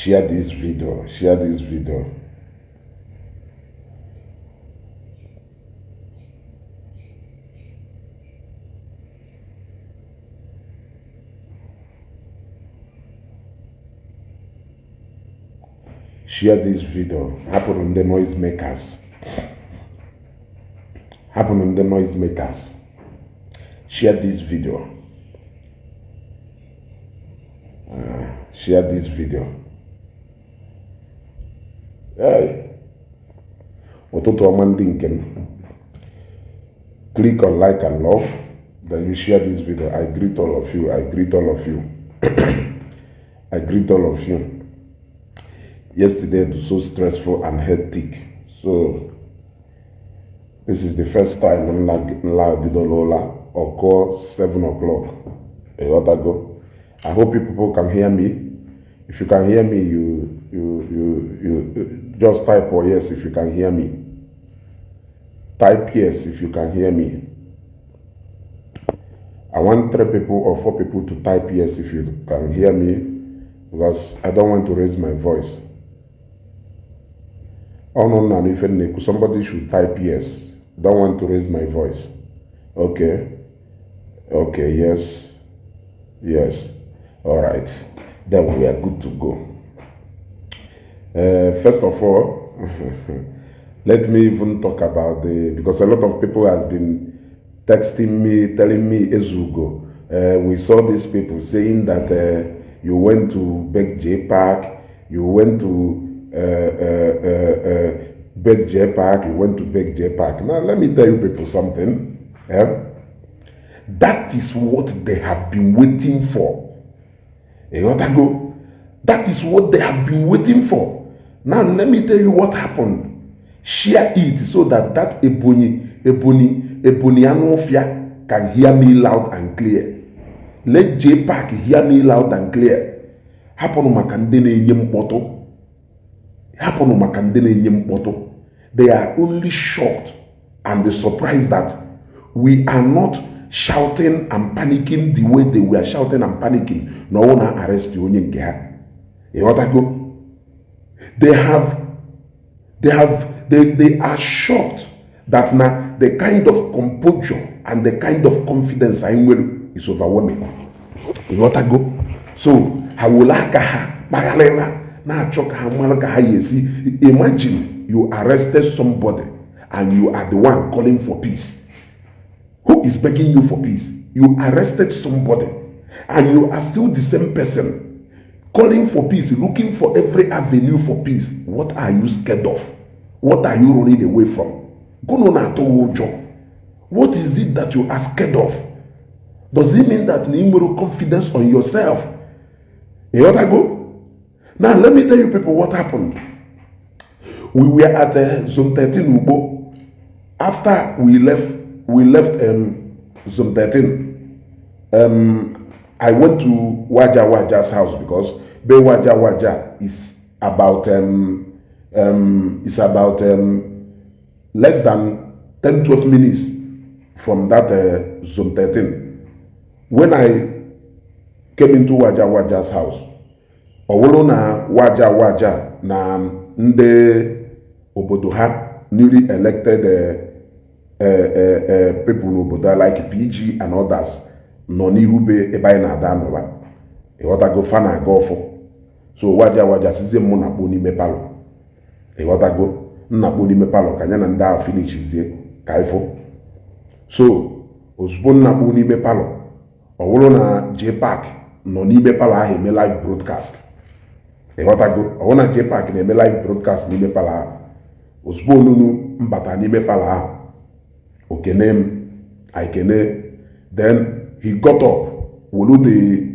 share this video, share this video. Share this video. Happen on the noise makers. Happen on the noise makers. Share this video. Share this video. Hey. Ụtụtụ ọma ndị nke m. Click on like and love. Then you share this video. I greet all of you. I greet all of you. I greet all of you. Yesterday it was so stressful and hectic. So this is the first time I'm like Lola or call 7 o'clock. A while ago. I hope you people can hear me. If you can hear me, you just type or yes if you can hear me. Type yes if you can hear me. I want 3 people or 4 people to type yes if you can hear me, because I don't want to raise my voice. Oh no, if somebody should type yes. Don't want to raise my voice. Okay. Okay, yes. Yes. Alright. Then we are good to go. First of all, let me even talk about because a lot of people has been texting me, telling me, Ezeugo, we saw these people saying that you went to beg Jpac, you went to beg Jpac, you went to beg Jpac. Now let me tell you people something. That is what they have been waiting for. That is what they have been waiting for. Now let me tell you what happened. Share it so that Ebony Anofia can hear me loud and clear. Let Jpac hear me loud and clear. They are only shocked and surprised that we are not shouting and panicking the way they were shouting and panicking. No one arrest you. They are shocked that now the kind of composure and the kind of confidence I will is overwhelming. So imagine you arrested somebody and you are the one calling for peace. Who is begging you for peace? You arrested somebody and you are still the same person calling for peace, looking for every avenue for peace. What are you scared of? What are you running away from? What is it that you are scared of? Does it mean that you have confidence on yourself? Now let me tell you people what happened. We were at Zone 13 Ubo. After we left Zone 13. I went to Waja's house because Be Waja is about less than 10-12 minutes from that Zone 13. When I came into Waja's house, Owolo na Waja na nde obodo ha newly elected people n'obodo like PG and others nọ n'ihu be ebe anyị na-ada n'ụwa ịghọtago fa na-aga ọfụ. So Waja sizie mụ na kpo n'ime palọ ịghọtago nna kpo n'ime palọ ka anya na ndị ahụ finishizie ka ifo. So ozugbo nna kpo n'ime palọ ọ bụrụ na Jpac nọ n'ime palọ ahụ eme live broadcast ịghọtago ọ bụrụ na Jpac na-eme live broadcast n'ime palọ ahụ ozugbo onunu mbata n'ime palọ ahụ okene I kene. Then he got up wolu the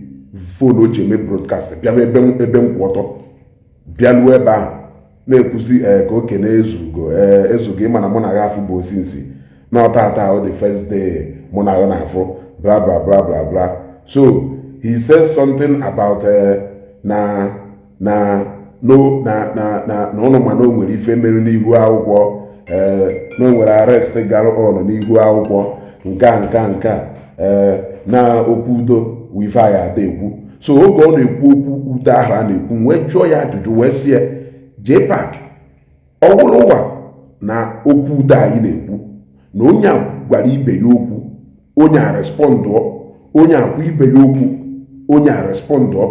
phone o ji eme broadcast bịa ebe nkwọtọ bịaluo ebe ahụ na-ekwuzi ka okene Ezeugo ịma na mụ na ya afụ bụ osinsi na ọtata o the first day mụ na ya na-afụ bla bla bla bla bla. So he says something about na ụnụ ma na o nwere ife mere n'ihu akwụkwọ na o nwere arrest gara ọnụ n'ihu akwụkwọ nka na okwu udo wife ya ada ekwu so oge ọ na-ekwu okwu ude ahụ a na-ekwu wee jụọ ya ajụjụ wee sị ya Jpac ọ bụrụ ụwa na okwu ude anyị na-ekwu na onye a gwara ibe ya okwu onye a respondụọ onye akwa ibe ya okwu onye a respondụọ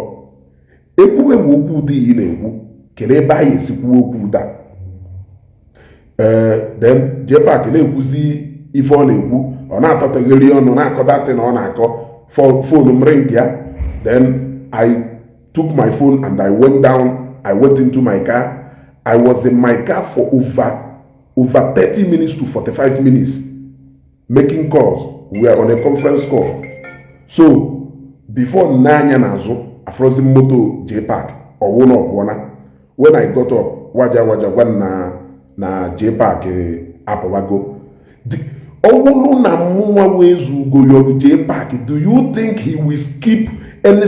ekwuwe bụ okwu ude iyi na-ekwu kere ebe anyị esikwu okwu ude then Jpac na-ekwuzi ife ọ na-ekwu ọ na-atọtagheri ọnụ na-akọdatị na ọ na-akọ fonu m ring ya. Then I took my phone and I went down. I went into my car. I was in my car for over 30 minutes to 45 minutes making calls. We were on a conference call. So before Nanya Nazo, a frozen moto Jpac or one up one. When I got up, waja when na Jpac apawago. Owolu na Mwa Wezugo your Jpac, do you think he will skip any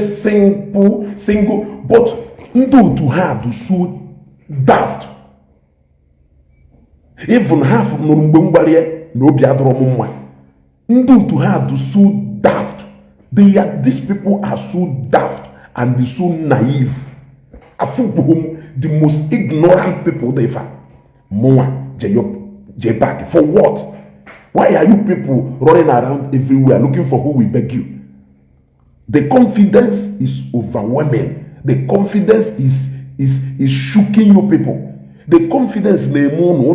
single but ndo to her to so daft? Even half of Numbumbaria no biadromumwa. Ndo to her to so daft. These people are so daft and so naive. The most ignorant people they find. Mwa Jpac. For what? Why are you people running around everywhere looking for who will beg you? The confidence is overwhelming. The confidence is shooking you people. The confidence uno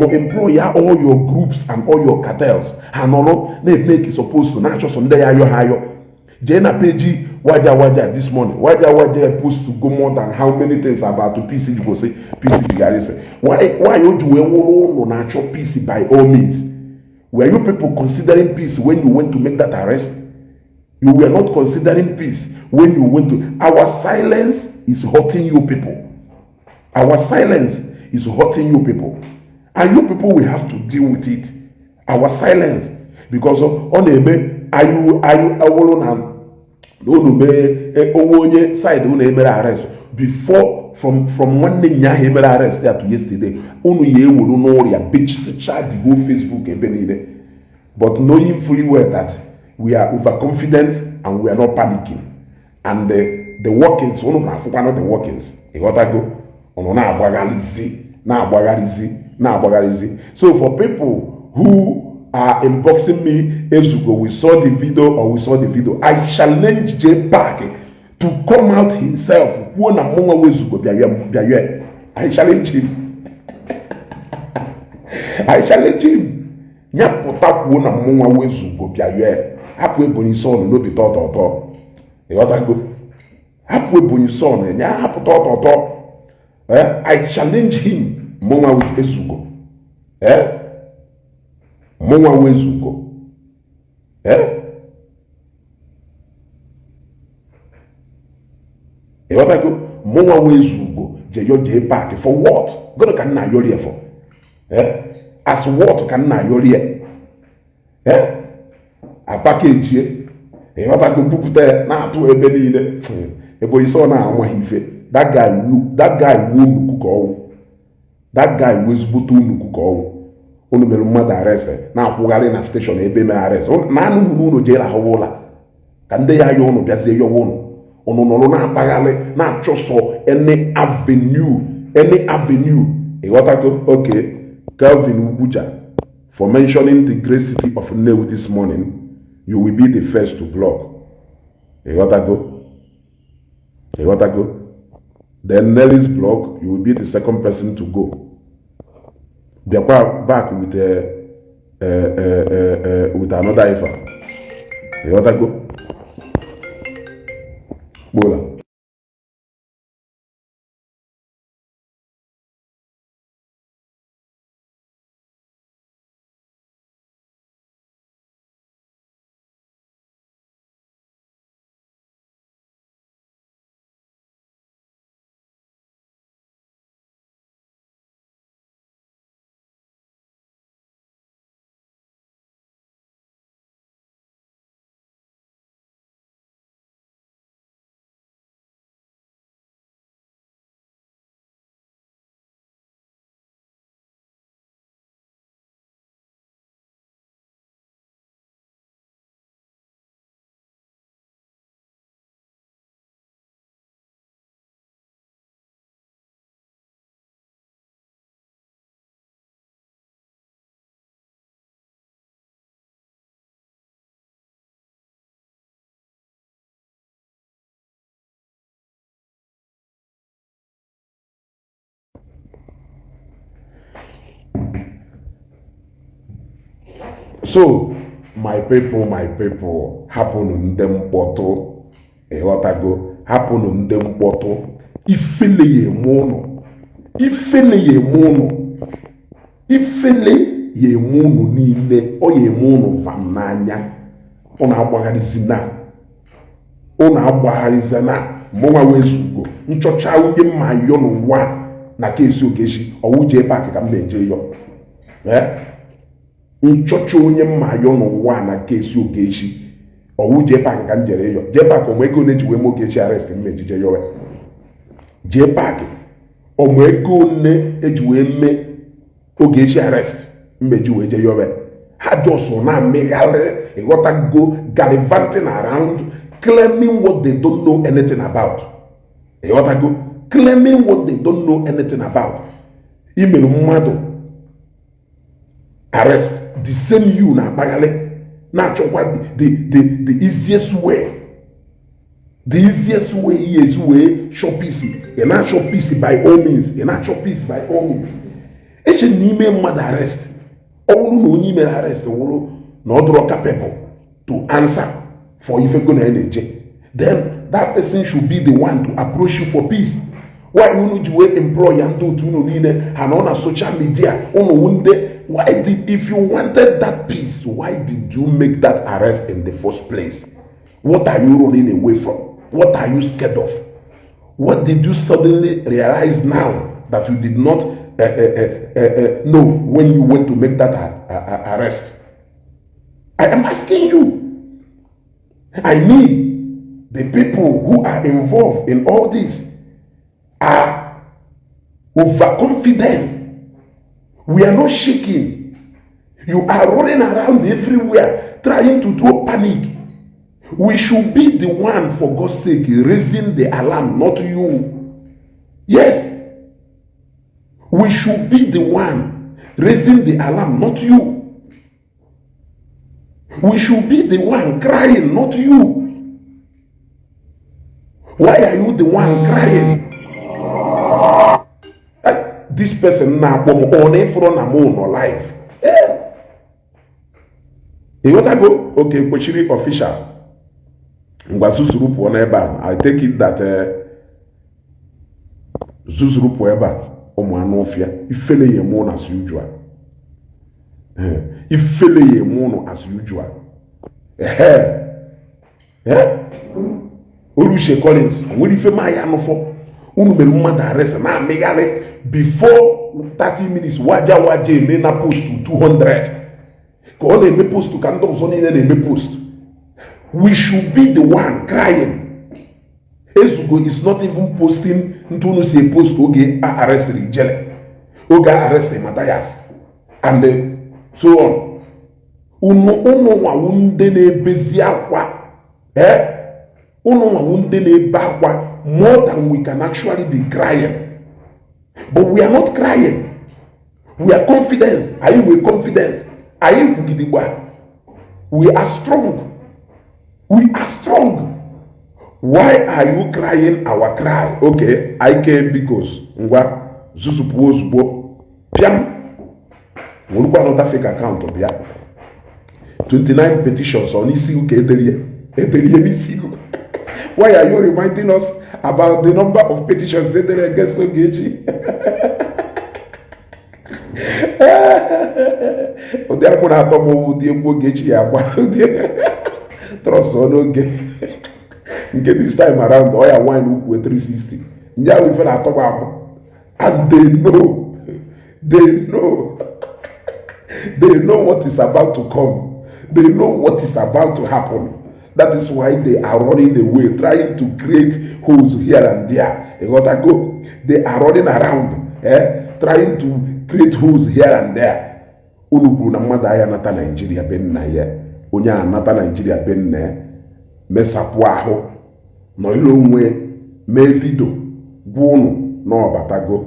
employer all your groups and all your cartels. Hanolo they make it supposed to not just on there higher. Jena Peji Waja this morning. Waja supposed to go more than how many things about to PC you go say PC Bigarise. Why you do no natural PC by all means? Were you people considering peace when you went to make that arrest? You were not considering peace when you went to. Our silence is hurting you people. Our silence is hurting you people. And you people will have to deal with it. Our silence. Because on the side arrest before from one day arrest there to yesterday. Bitch charge go Facebook but knowing fully well that we are overconfident and we are not panicking. And the workings, one of the workings, so for people who are inboxing me, Ezeugo, we saw the video, I challenge Jpac to come out himself. I challenge him. I challenge him. Nyaputa kuona mwa Ezeugo biaye. Hapo ebonyi son no bi toto. E wata go. Hapo ebonyi son nya hapo toto. I challenge him mwa Ezeugo. Mwa Ezeugo. E wata go mwa Ezeugo je yo Jpac for what? Gono kan na yori for. As what can na yori a package e wata go pupute na atu ebe niile ebo iso na anwa hife that guy nuku ko that guy was butu nuku ko onu mere mmadụ arrest na akwụgharị na station ebe me arrest na anu unu je la hawula ka ndị ya yo unu bịazie yo unu nọrọ na apagharị na achọsọ any avenue e wata go okay Calvin Ubuja, for mentioning the great city of Nnewi this morning, you will be the first to block. You got to go. Then Nelly's blog, you will be the second person to go. They are back with another effort. You got to go. Bola. So my people, hapụnụ ndị mkpọtụ, ịghọtago, hapụnụ ndị mkpọtụ, ifele ya eme ụnụ, ifele ya eme ụnụ, ifele ya eme ụnụ niile, ọ ya eme ụnụ vam n'anya, ụnụ agbagharịzina, ụnụ agbagharịzina, mụnwa wee Ezeugo, nchọcha onye mma yọ n'ụwa na kesi Ogechi, ọwụ Jpac ka m na-eje yọ, nchọcha onye mma yọ n'ụwa na kesi Ogechi, ọwụ Jpac ka m jere yọ. Jpac ọmụ ego na-eji wee mee Ogechi arrest m ejije yọwe. Jpac ọmụ ego one eji wee mee Ogechi arrest mmeji wee je yọwe. Ha just na mmegharị, ịghọtago, gallivanting around, claiming what they don't know anything about. Ịghọtago, claiming what they don't know anything about. Imelu mmadụ arrest, the same you na akpaghalị, na-achọkwa the easiest way. The easiest way is way shop peace. You not shop peace by all means. You not shop peace by all means. Eche n'ime mmadụ arrest. Ọwụrụ na onye ime arrest wụrụ na ọ dụrọ capable to answer for if go na eje. Then that person should be the one to approach you for peace. Why unu ji wee employ ya ndị otu unu niile ha nọ na social media unu wunde? Why did, if you wanted that peace, why did you make that arrest in the first place? What are you running away from? What are you scared of? What did you suddenly realize now that you did not know when you went to make that arrest? I am asking you. I mean, the people who are involved in all this are overconfident. We are not shaking. You are running around everywhere trying to throw panic. We should be the one, for God's sake, raising the alarm, not you. Yes. We should be the one raising the alarm, not you. We should be the one crying, not you. Why are you the one crying? This person now on a front among or life. You want to go? Okay, Kochiri official. I take it that Zuzurupu eba omanofia ifele ye mono as usual. Ifele ye mono as usual. Olushe Collins, when you my anofo, unu be mad arrest na megale before 30 minutes waja me na post to 200. Ko ole me post to kando zoni ne me post. We should be the one crying. Ezeugo is not even posting ntunu say post oge arrest Rijele, oge arrest Matthias, and so on. Uno wa wunde na ebezi akwa, uno wa wunde na ebe akwa more than we can actually be crying. But we are not crying. We are confident. Are you with confidence? Are you with? We are strong. We are strong. Why are you crying our cry? Okay, I came because ngwa zuzupo piam. We'll go another fake account of 29 petitions on issue issue. Why are you reminding us about the number of petitions against Ogechi? Trust on Oge. Get this time around, oil wine with 360. Now we feel at all, and they know what is about to come. They know what is about to happen. That is why they are running away, trying to create holes here and there. They are running around, trying to create holes here and there. Unu na mmadụ aya nata Nigeria ben na ye. Onye anata Nigeria ben na mesapụ ahụ no ilo onwe mee video gwunu na ọbatago.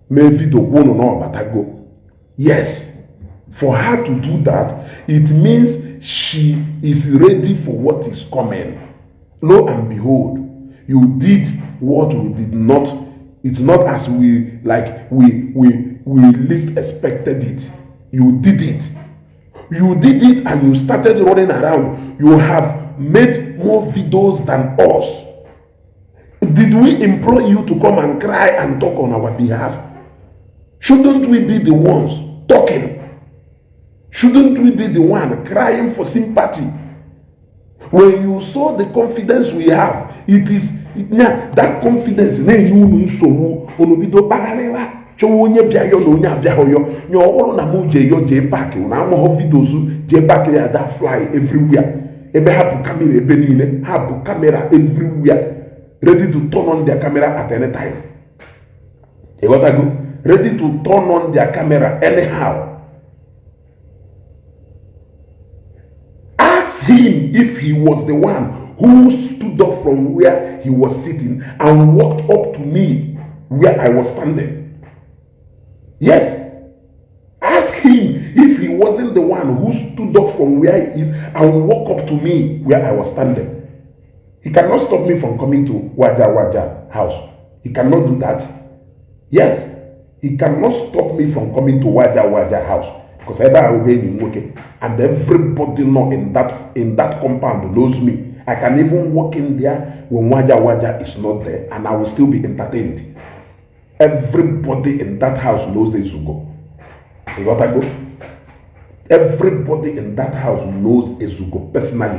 Mee video gwunu na ọbatago. Yes. For her to do that, it means she is ready for what is coming. Lo and behold, you did what we did not. It's not as we least expected it. You did it. You did it and you started running around. You have made more videos than us. Did we implore you to come and cry and talk on our behalf? Shouldn't we be the ones talking? Shouldn't we be the one crying for sympathy? When you saw the confidence we have, it is that confidence. Jpac na videos Jpac that fly everywhere. Ebe have camera everywhere, ready to turn on their camera at any time. Ready to turn on their camera anyhow. Ask him if he was the one who stood up from where he was sitting and walked up to me where I was standing. Yes. Ask him if he wasn't the one who stood up from where he is and walked up to me where I was standing. He cannot stop me from coming to Waja house. He cannot do that. Yes. He cannot stop me from coming to Waja house. Because I obey him, okay. And everybody know in that compound knows me. I can even walk in there when Waja is not there, and I will still be entertained. Everybody in that house knows Ezeugo. You got to go? Everybody in that house knows Ezeugo personally,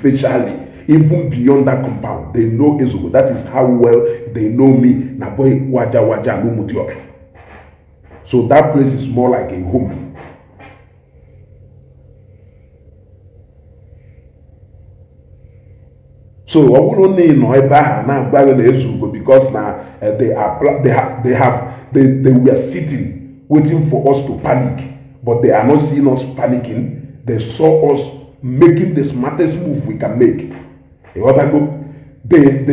facially, even beyond that compound. They know Ezeugo. That is how well they know me. Na boy Waja no Mutioka. So that place is more like a home. So I would only know now because now they were sitting waiting for us to panic, but they are not seeing us panicking. They saw us making the smartest move we can make. You want to go? They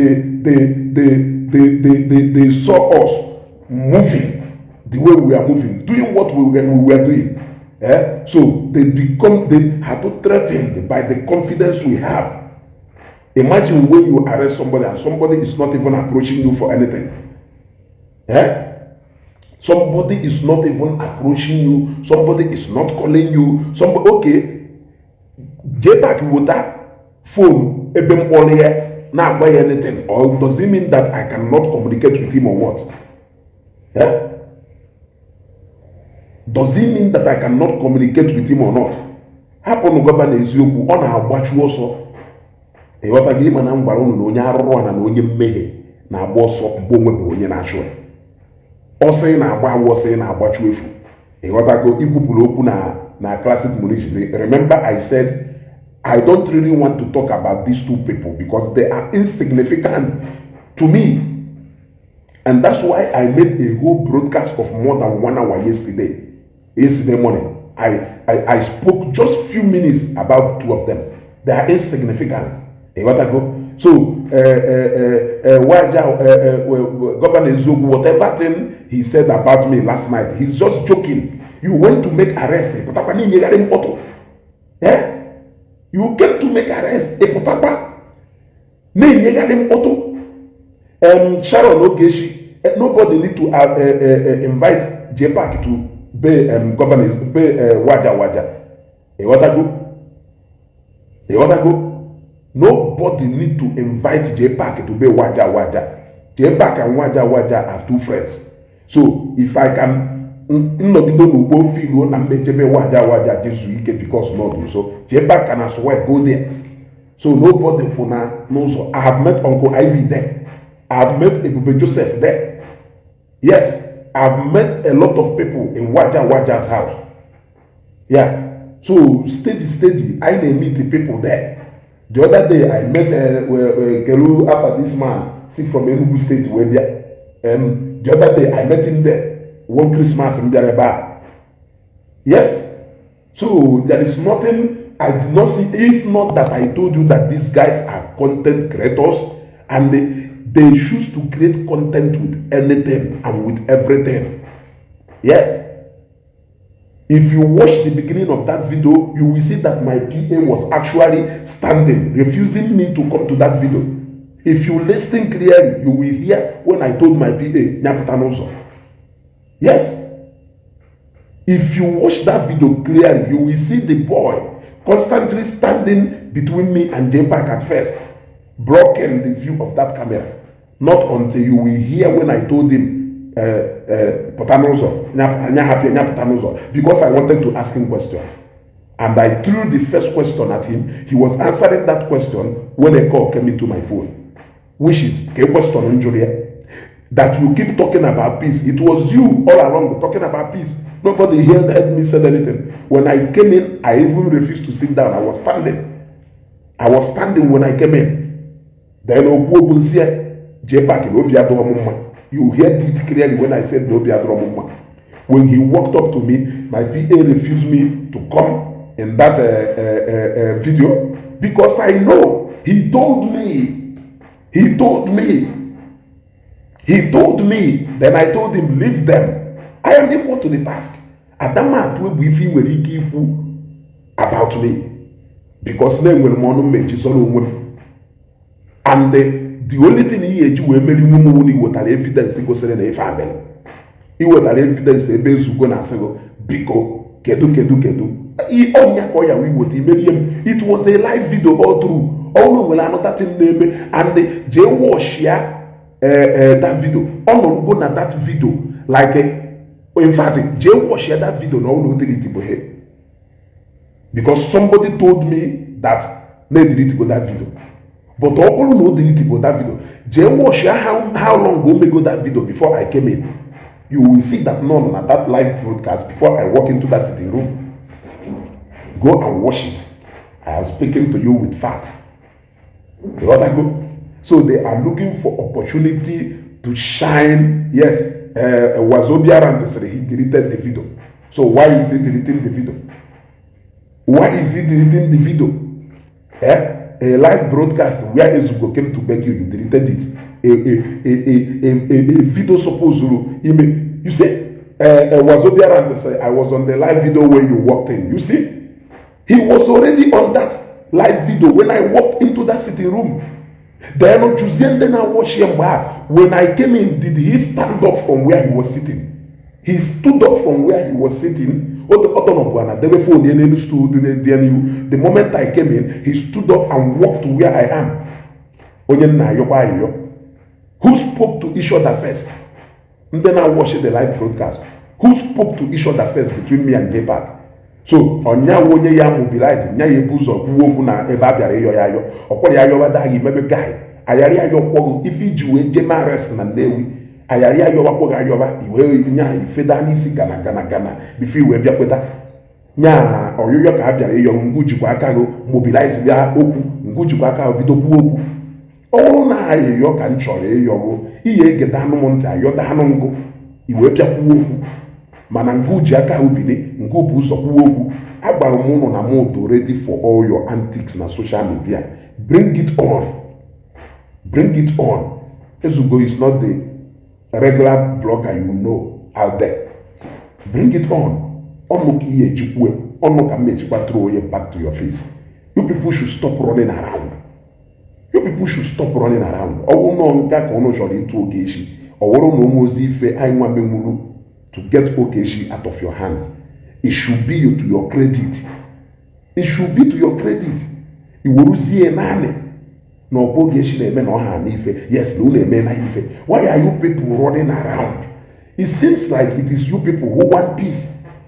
saw us moving the way we are moving, doing what we were doing. So they had to threaten by the confidence we have. Imagine when you arrest somebody and somebody is not even approaching you for anything. Somebody is not even approaching you. Somebody is not calling you. Somebody, okay, Jpac with that phone, not buy anything. Or does it mean that I cannot communicate with him or what? Does it mean that I cannot communicate with him or not? Happen to Governor Ezeugo on our watch also. What I give an umbrella no yarn and only made na boss of Boom when you're not sure. Or saying I was saying I watch with you. What I go Igbo na classic munition. Remember, I said I don't really want to talk about these two people because they are insignificant to me. And that's why I made a whole broadcast of more than 1 hour yesterday morning. I spoke just few minutes about two of them. They are insignificant. So, Governor Ezeugo, whatever thing he said about me last night, he's just joking. You went to make arrest. You came to make arrest. Sharon Ogechi, nobody need to invite Jpac to be Governor Waja. Nobody need to invite Jpac to be Waja. Jpac and Waja have two friends. So if I can not go feel and make Waja because not so Jpac can as well go there. So nobody knows. I have met Uncle Ivy there. I have met Ebube Joseph there. Yes, I have met a lot of people in Waja's house. Yeah. So steady. I may meet the people there. The other day I met Keru after this man, see from Enugu State to Webia. The other day I met him there, one Christmas in Jareba. Yes. So there is nothing I did not see, if not that I told you that these guys are content creators and they choose to create content with anything and with everything. Yes. If you watch the beginning of that video, you will see that my PA was actually standing, refusing me to come to that video. If you listen clearly, you will hear when I told my PA, Nyaputanoso. Yes. If you watch that video clearly, you will see the boy constantly standing between me and Jpac at first, blocking the view of that camera. Not until you will hear when I told him, because I wanted to ask him questions. And I threw the first question at him. He was answering that question when a call came into my phone, which is a question on Julia. That you keep talking about peace. It was you all along talking about peace. Nobody heard me say anything. When I came in, I even refused to sit down. I was standing. I was standing when I came in. Then you heard it clearly when I said when he walked up to me, my PA refused me to come in that video because I know he told me. He told me, then I told him, leave them. I am equal to the task. Adama will be about me. Because name will monument is all women. And the only thing he do when many women would have evidence he goes in a family. He would have evidence a base who gonna say, Biko, kedu. He only call we would him. It was a live video all through. All will another thing name and the J wash here. That video, all go na that video, like in fact, Jay was share that video no Neutrality because somebody told me that Neutrality go that video, but all Neutrality go that video. Jay was share how long go me go that video before I came in. You will see that none at that live broadcast before I walk into that sitting room. Go and watch it. I am speaking to you with fact. You know that go. So they are looking for opportunity to shine. Yes, Wazobia Rantisri, he deleted the video. So why is he deleting the video? Why is he deleting the video? A live broadcast where Ezeugo came to beg you, you deleted it. A video supposed to, you see, Wazobia Rantisri, I was on the live video when you walked in. You see, he was already on that live video when I walked into that sitting room. Then on Tuesday, then I watched him back. When I came in, did he stand up from where he was sitting? He stood up from where he was sitting. The moment I came in, he stood up and walked to where I am. Who spoke to each other first? And then I watched the live broadcast. Who spoke to each other first between me and Jpac? So onya wonye ya mobilize nya ye buzo kuwo na eba biara yo yayo okwo yayo wada gi mebe guy ayari ayo kwo ifi jiwe jema rest na newi ayari ayo wa kwo ayo ba iwe nya ifeda ni si gana bifi we bia kweta nya oyoyo ka biara yo ngujikwa aka go mobilize bia okwu ngujikwa aka bido ku okwu o na ayo ka nchore yo go iye geda anu mo nta yo da anu ngo iwe bia ku okwu mana nguji aka ubini ngubu ụzọ kwuo okwu agbara m ụnụ na moto ready for all your antics na social media. Bring it on. Ezeugo is not the regular blogger you know out there. Bring it on. Ọnụ ka ihe ejikwe, ọnụ ka mmejikwa throw you back to your face. You people should stop running around. Ọwụ nọ nka ka ọnụ chọrọ ịtụ Ogechi. Ọwụrụ na ụmụozi ife anyị nwa menwuru to get Ogechi out of your hand. It should be to your credit. Iwuruzie nani na Ogechi na-eme na ọha n'ife. Yes, na unu eme na ife. Why are you people running around? It seems like it is you people who want peace.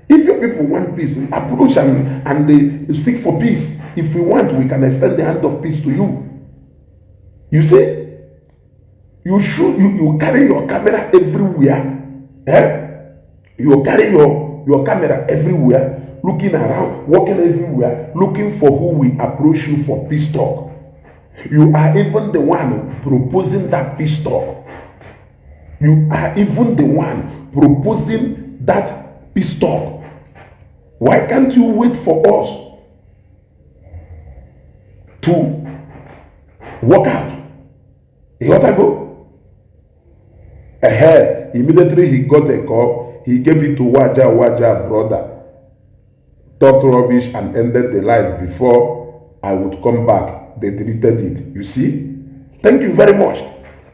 If you people want peace, approach and they seek for peace. If we want, we can extend the hand of peace to you. You see, you carry your camera everywhere. You carry your camera everywhere, looking around, walking everywhere, looking for who will approach you for peace talk. You are even the one proposing that peace talk. Why can't you wait for us to walk out? You ought to go ahead. Immediately he got a call. He gave it to Waja brother. Talked rubbish and ended the life before I would come back. They deleted it. You see? Thank you very much.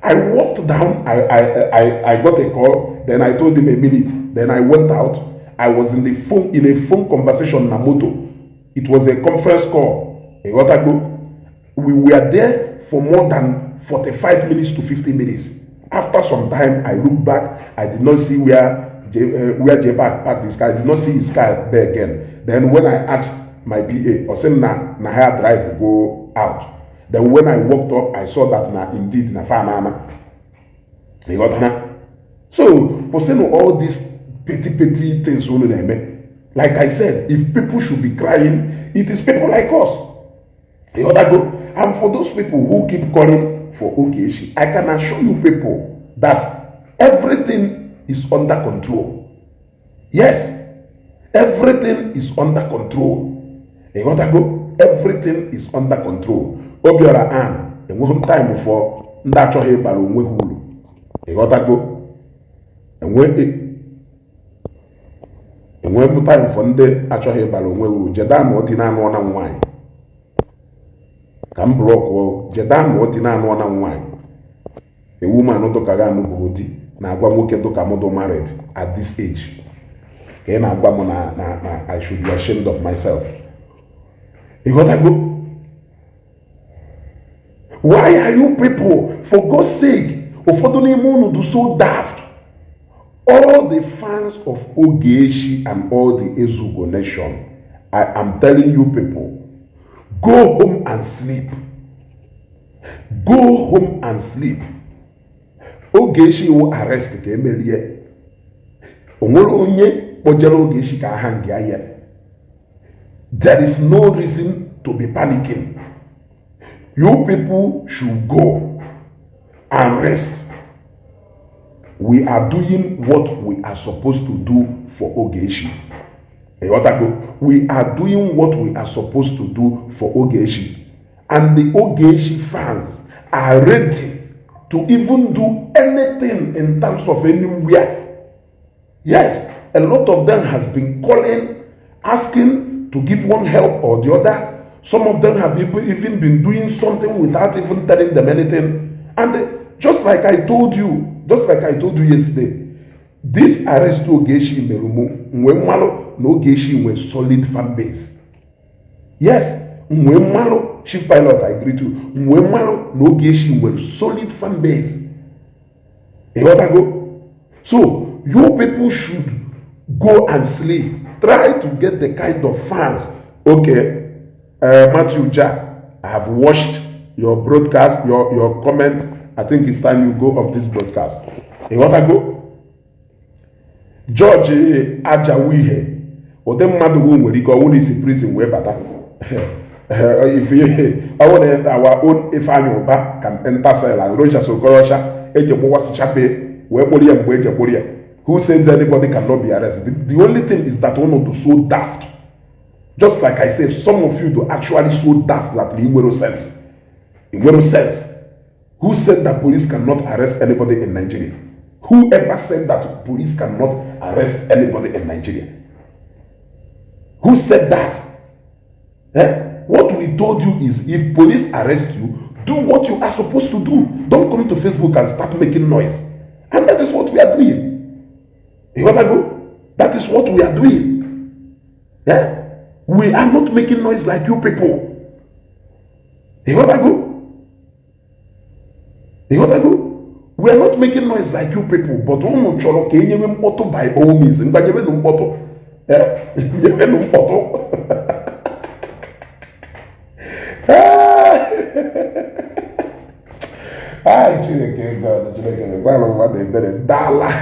I walked down. I got a call. Then I told him a minute. Then I went out. I was in a phone conversation na moto. It was a conference call. A what ago? We were there for more than 45 minutes to 50 minutes. After some time, I looked back. I did not see where Jpac parked his car. I did not see his car there again. Then when I asked my PA, or saying na higher drive go out. Then when I walked up, I saw that indeed na farm. You got that? So, for saying all these petty things only they like I said, if people should be crying, it is people like us. You got that? And for those people who keep calling for Ogechi, I can assure you people that everything is under control. Yes, everything is under control. You got that? Everything is under control. Obiora and one time for that you got that? And when time for the actually balloon, Jedan what in one wine. Come block Jedan what in one wine. A woman not to Kagano Budi, Nagwamuke to Kamodo married at this age. I should be ashamed of myself. You got to go? Why are you people, for God's sake, do so daft? All the fans of Ogechi and all the Ezeugo nation, I am telling you people, go home and sleep. Go home and sleep. Ogechi will arrest the Emelie. There is no reason to be panicking. You people should go and rest. We are doing what we are supposed to do for Ogechi. We are doing what we are supposed to do for Ogechi. And the Ogechi fans are ready to even do anything in terms of anywhere. Yes, a lot of them has been calling, asking to give one help or the other. Some of them have even been doing something without even telling them anything. And just like I told you yesterday, this arrest to Ogechi Merumo, Mwemalo no Ogechi with solid fan base. Yes, Mwemalo chief pilot, I agree to. Mwemalo no Ogechi with solid fan base. You got to go? So you people should go and sleep. Try to get the kind of fans. Okay, Matthew Jack, I have watched your broadcast, your comment. I think it's time you go off this broadcast. You want to go? George Ajawihe, or them mad who will go is in prison way better. If I want our own if I know back can enter cell and Roger Sokorosha, Ejabowas Chape, who says anybody cannot be arrested. The only thing is that one of the so daft. Just like I said, some of you do actually so daft that the Igbo sense. Who said that police cannot arrest anybody in Nigeria? Whoever said that police cannot arrest anybody in Nigeria? Who said that? What we told you is if police arrest you, do what you are supposed to do. Don't come to Facebook and start making noise. And that is what we are doing. You want to go? That is what we are doing. Yeah? We are not making noise like you people. You want to go? You want to go? We are not making noise like you people, but we no cholo ke nyewe mpoto by all means. Ngba nyewe no mpoto. Nyewe no mpoto. Chineke God, Chineke gwara what they better dollar.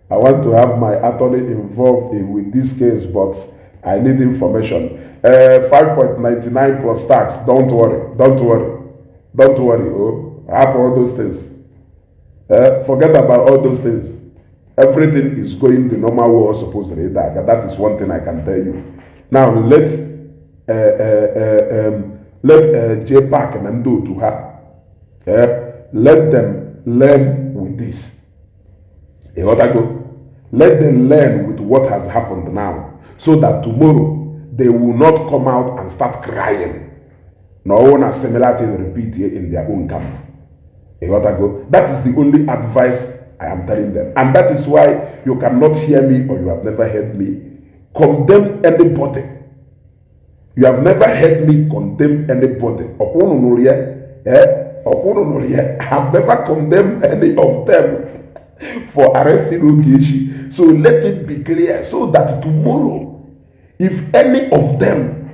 I want to have my attorney involved with this case, but I need information. 5.99 plus tax. Don't worry. Oh, I have all those things. Forget about all those things. Everything is going the normal way supposedly. That is one thing I can tell you. Now let Jpac and do to her. Let them learn with this. Let them learn with what has happened now, so that tomorrow they will not come out and start crying. No one has similar thing repeat here in their own camp. You got to go. That is the only advice I am telling them. And that is why you cannot hear me, or you have never heard me condemn anybody. You have never heard me condemn anybody. I have never condemned any of them for arresting Ogechi. So let it be clear, so that tomorrow, if any of them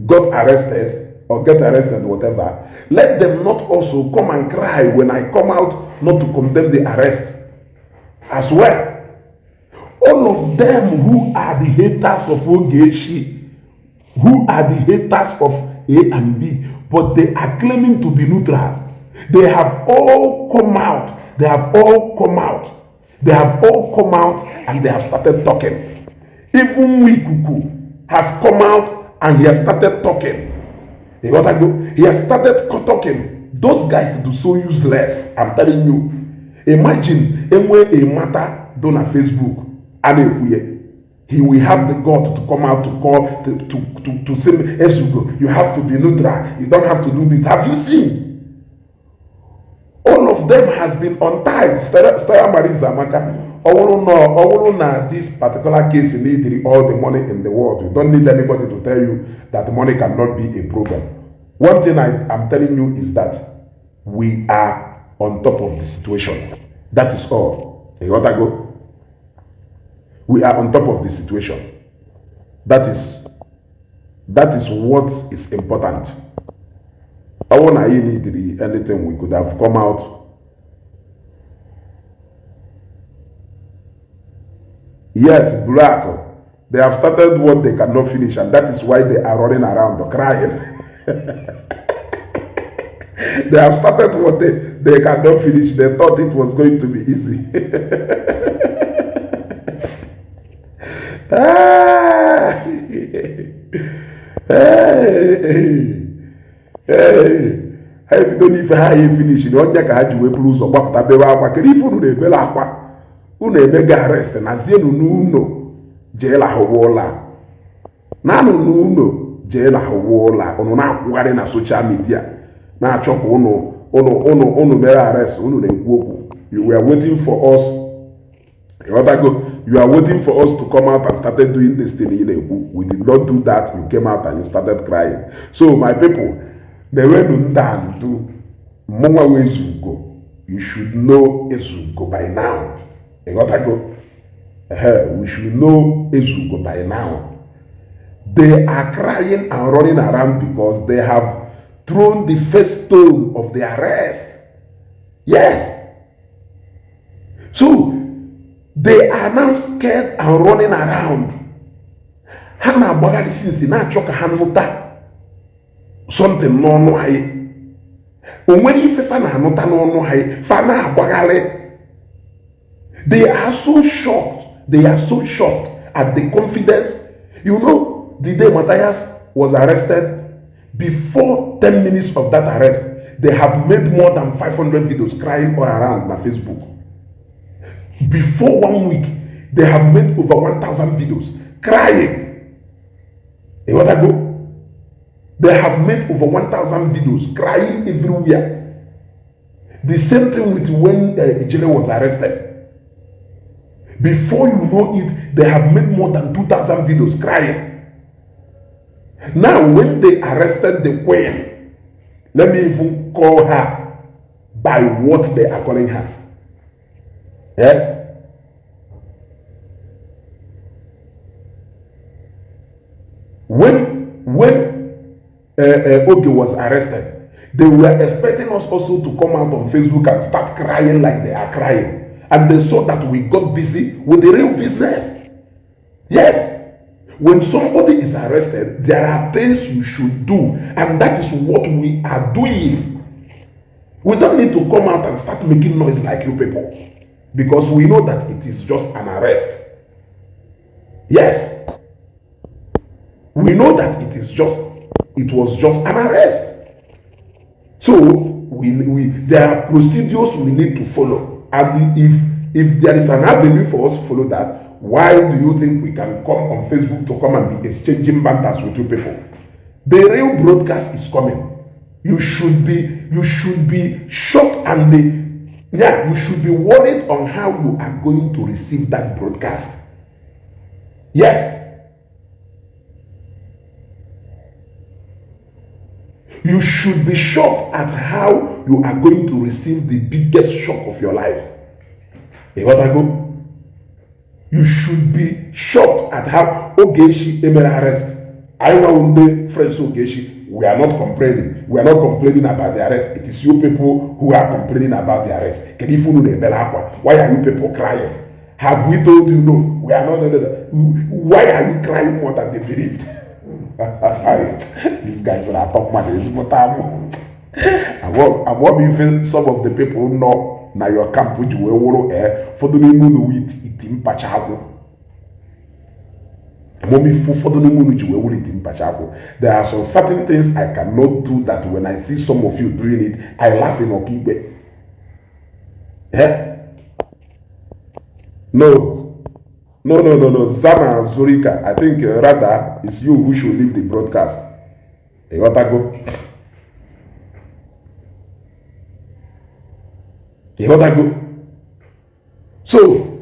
got arrested or get arrested, whatever, let them not also come and cry when I come out not to condemn the arrest as well. All of them who are the haters of Ogechi, who are the haters of A and B, but they are claiming to be neutral. They have all come out. They have all come out. They have all come out and they have started talking. Even Wikuku has come out and he has started talking. You got to go. He has started talking. Those guys are so useless. I'm telling you. Imagine a matter done on Facebook. He will have the God to come out to call to say, Ezeugo, you have to be neutral. You don't have to do this. Have you seen? All of them has been untied. Stella Marisa Maka. This particular case, you need all the money in the world. You don't need anybody to tell you that money cannot be a problem. One thing I'm telling you is that we are on top of the situation. That is all. You gotta go. We are on top of the situation. That is what is important. I want to need anything we could have come out. Yes, black. They have started what they cannot finish, and that is why they are running around crying. They have started what they cannot finish. They thought it was going to be easy. I don't even how you finish. You don't have to wait plus or what the Bella Karifu de Bella. Une mega arrest na zienu nuno jela howola. Nanu nuno jela howola. Ono na kware na social media. Na choko ono mega arrest. Ono na ekwoku. You were waiting for us. You are waiting for us to come out and started doing this thing. We did not do that. You came out and you started crying. So my people, the way to do Mwa Ezeugo, you should know Ezeugo by now. We should know Ezeugo by now. They are crying and running around because they have thrown the first stone of the arrest. Yes. So they are now scared and running around. Hana bagari since na choka hanuta something no no hai. Umweni fefa na hanuta no no hai. Fana bagale. They are so shocked. They are so shocked at the confidence. You know, the day Matthias was arrested, before 10 minutes of that arrest, they have made more than 500 videos crying all around on Facebook. Before 1 week, they have made over 1,000 videos crying. You want to go? They have made over 1,000 videos crying everywhere. The same thing with when Ijele was arrested. Before you know it, they have made more than 2,000 videos crying. Now, when they arrested the queen, let me even call her by what they are calling her. Yeah? When Oge was arrested, they were expecting us also to come out on Facebook and start crying like they are crying. And they saw that we got busy with the real business. Yes. When somebody is arrested, there are things you should do. And that is what we are doing. We don't need to come out and start making noise like you people. Because we know that it is just an arrest. Yes. We know that it was just an arrest. So there are procedures we need to follow. And if there is an avenue for us to follow that, why do you think we can come on Facebook to come and be exchanging banters with you people? The real broadcast is coming. You should be should be shocked and you should be worried on how you are going to receive that broadcast. Yes. You should be shocked at how you are going to receive the biggest shock of your life. You got to go? You should be shocked at how Ogechi Emere arrest. I know the friends Ogechi, we are not complaining. We are not complaining about the arrest. It is you people who are complaining about the arrest. Why are you people crying? Have we told you no? We are not. Why are you crying more than they believed? These guys are top money. I want even some of the people who know na your camp which we will for the moon with it in Pachago. There are some certain things I cannot do that when I see some of you doing it, I laugh in Okeke. No. Zama Zorika, I think rather it's you who should leave the broadcast. You want to go? You want to go? So,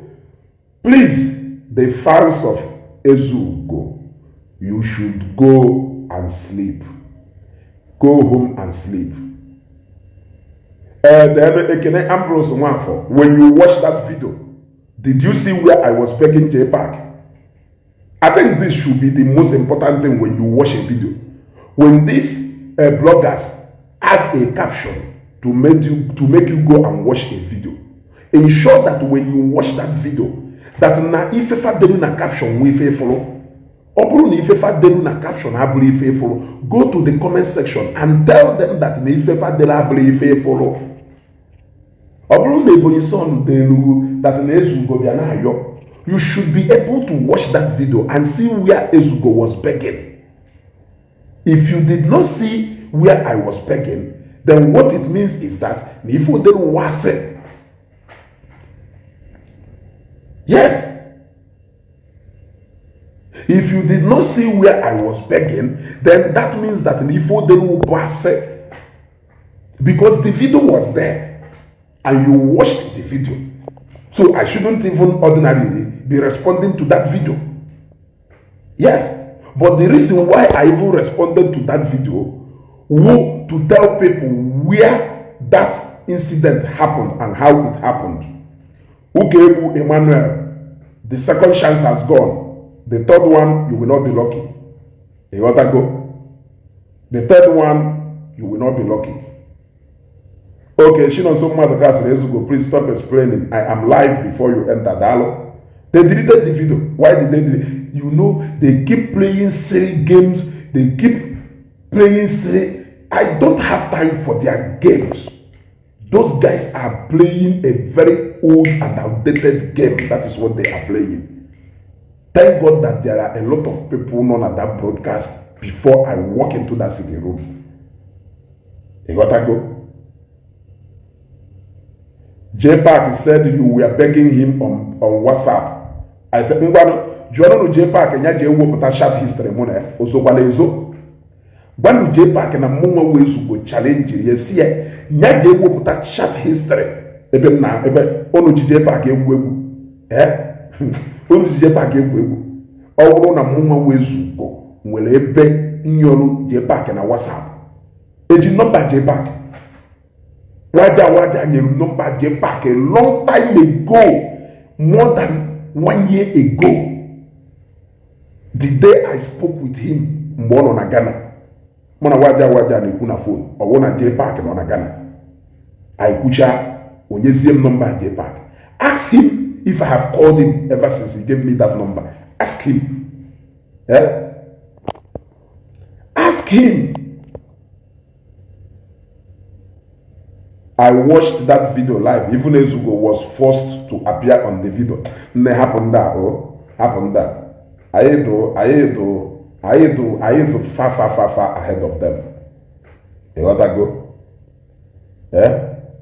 please, the fans of Ezeugo, you should go and sleep. Go home and sleep. Ambrose Nwanfo, when you watch that video, did you see where I was begging Jpac? I think this should be the most important thing when you watch a video. When these bloggers add a caption to make you go and watch a video, ensure that when you watch that video, that na ifefa delu na caption we follow. Oburu na ifefa delu na caption abuli ife follow. Go to the comment section and tell them that na ifefa delu abuli ife follow. You should be able to watch that video and see where Ezeugo was begging. If you did not see where I was begging, then what it means is that yes. If you did not see where I was begging, then that means that because the video was there. And you watched the video. So I shouldn't even ordinarily be responding to that video. Yes. But the reason why I even responded to that video was to tell people where that incident happened and how it happened. Okeke Emmanuel, the second chance has gone. The third one, you will not be lucky. You want to go? The third one, you will not be lucky. Okay, please stop explaining. I am live before you enter dialogue. They deleted the video. Why did they delete it? You know, they keep playing silly games. They keep playing silly. I don't have time for their games. Those guys are playing a very old and outdated game. That is what they are playing. Thank God that there are a lot of people known at that broadcast before I walk into that sitting room. You got to go? Jpac said you were begging him on WhatsApp. I said, Ngwano, Jordan Jpac and Yaje will put a chat history money. Also, Walezo. When Jpac and a Muma ways will challenge you, yes, here, Yaje will put a chat history. Even now, even Onu Jpac gave Webu. Onu Jpac gave Webu. All on a Muma ways go. Will a beg in your Jpac and a WhatsApp. It did not by Jpac. Waja, you remember Jpac a long time ago, more than 1 year ago. The day I spoke with him, Mbono na Ghana. Mona waja ni kuna phone. Or one Jpac na Ghana. I kucha onyeziem number Jpac. Ask him if I have called him ever since he gave me that number. Ask him. Ask him. I watched that video live. Even Ezeugo was forced to appear on the video. It happened that. I do far ahead of them. You want to go?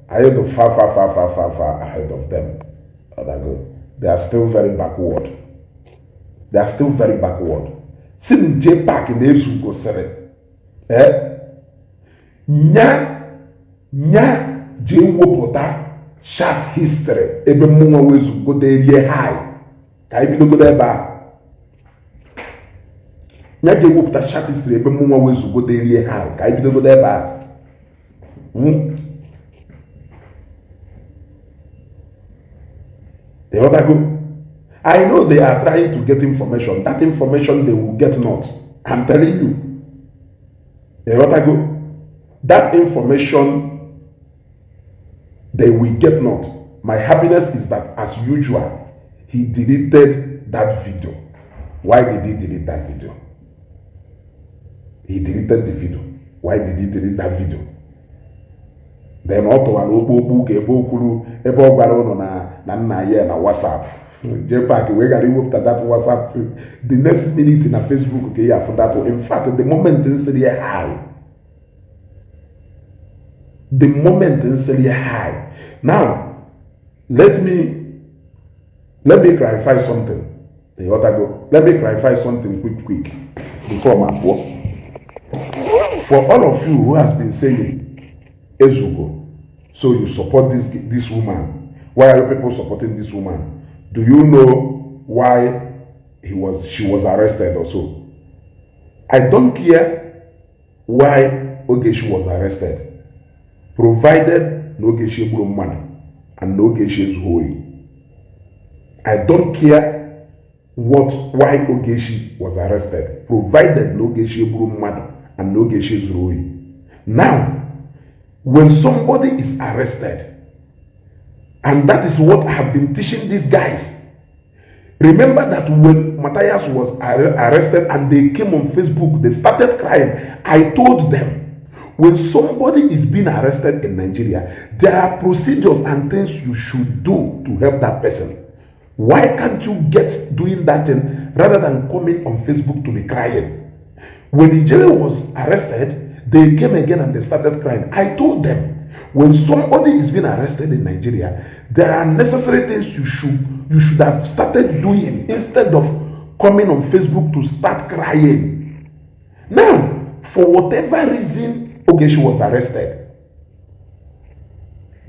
I do far ahead of them. They are still very backward. Since Jpac and Ezeugo said it, nya je wopụta chat history ebe mmụnwa wezugodo erie high ka anyị bidogodo ebe a nya je wopụta chat history ebe mmụnwa wezugodo erie high ka anyị bidogodo ebe a the other go I know they are trying to get information. That information they will get not. I'm telling you. The other go that information they will get not. My happiness is that, as usual, he deleted that video. Why did he delete that video? He deleted the video. Why did he delete that video? Then auto and obo kuru ebo gwara na nna ye na WhatsApp. Jpac we got to that WhatsApp. The next minute in a Facebook okay yeah for that. In fact, the moment in Syria high. The moment in Syria high. Now, let me clarify something. The other go. Let me clarify something quick before my work. For all of you who has been saying Ezeugo, so you support this woman. Why are people supporting this woman? Do you know why she was arrested or so? I don't care why Ogechi was arrested, provided no Ogechi Brumman and no Ogechi Ezeugo. I don't care why Ogechi was arrested, provided no Ogechi Brumman and no Ogechi Ezeugo. Now, when somebody is arrested, and that is what I have been teaching these guys. Remember that when Matthias was arrested and they came on Facebook, they started crying. I told them, when somebody is being arrested in Nigeria, there are procedures and things you should do to help that person. Why can't you get doing that thing rather than coming on Facebook to be crying? When Nigeria was arrested, they came again and they started crying. I told them, when somebody is being arrested in Nigeria, there are necessary things you should have started doing instead of coming on Facebook to start crying. Now, for whatever reason Ogechi was arrested,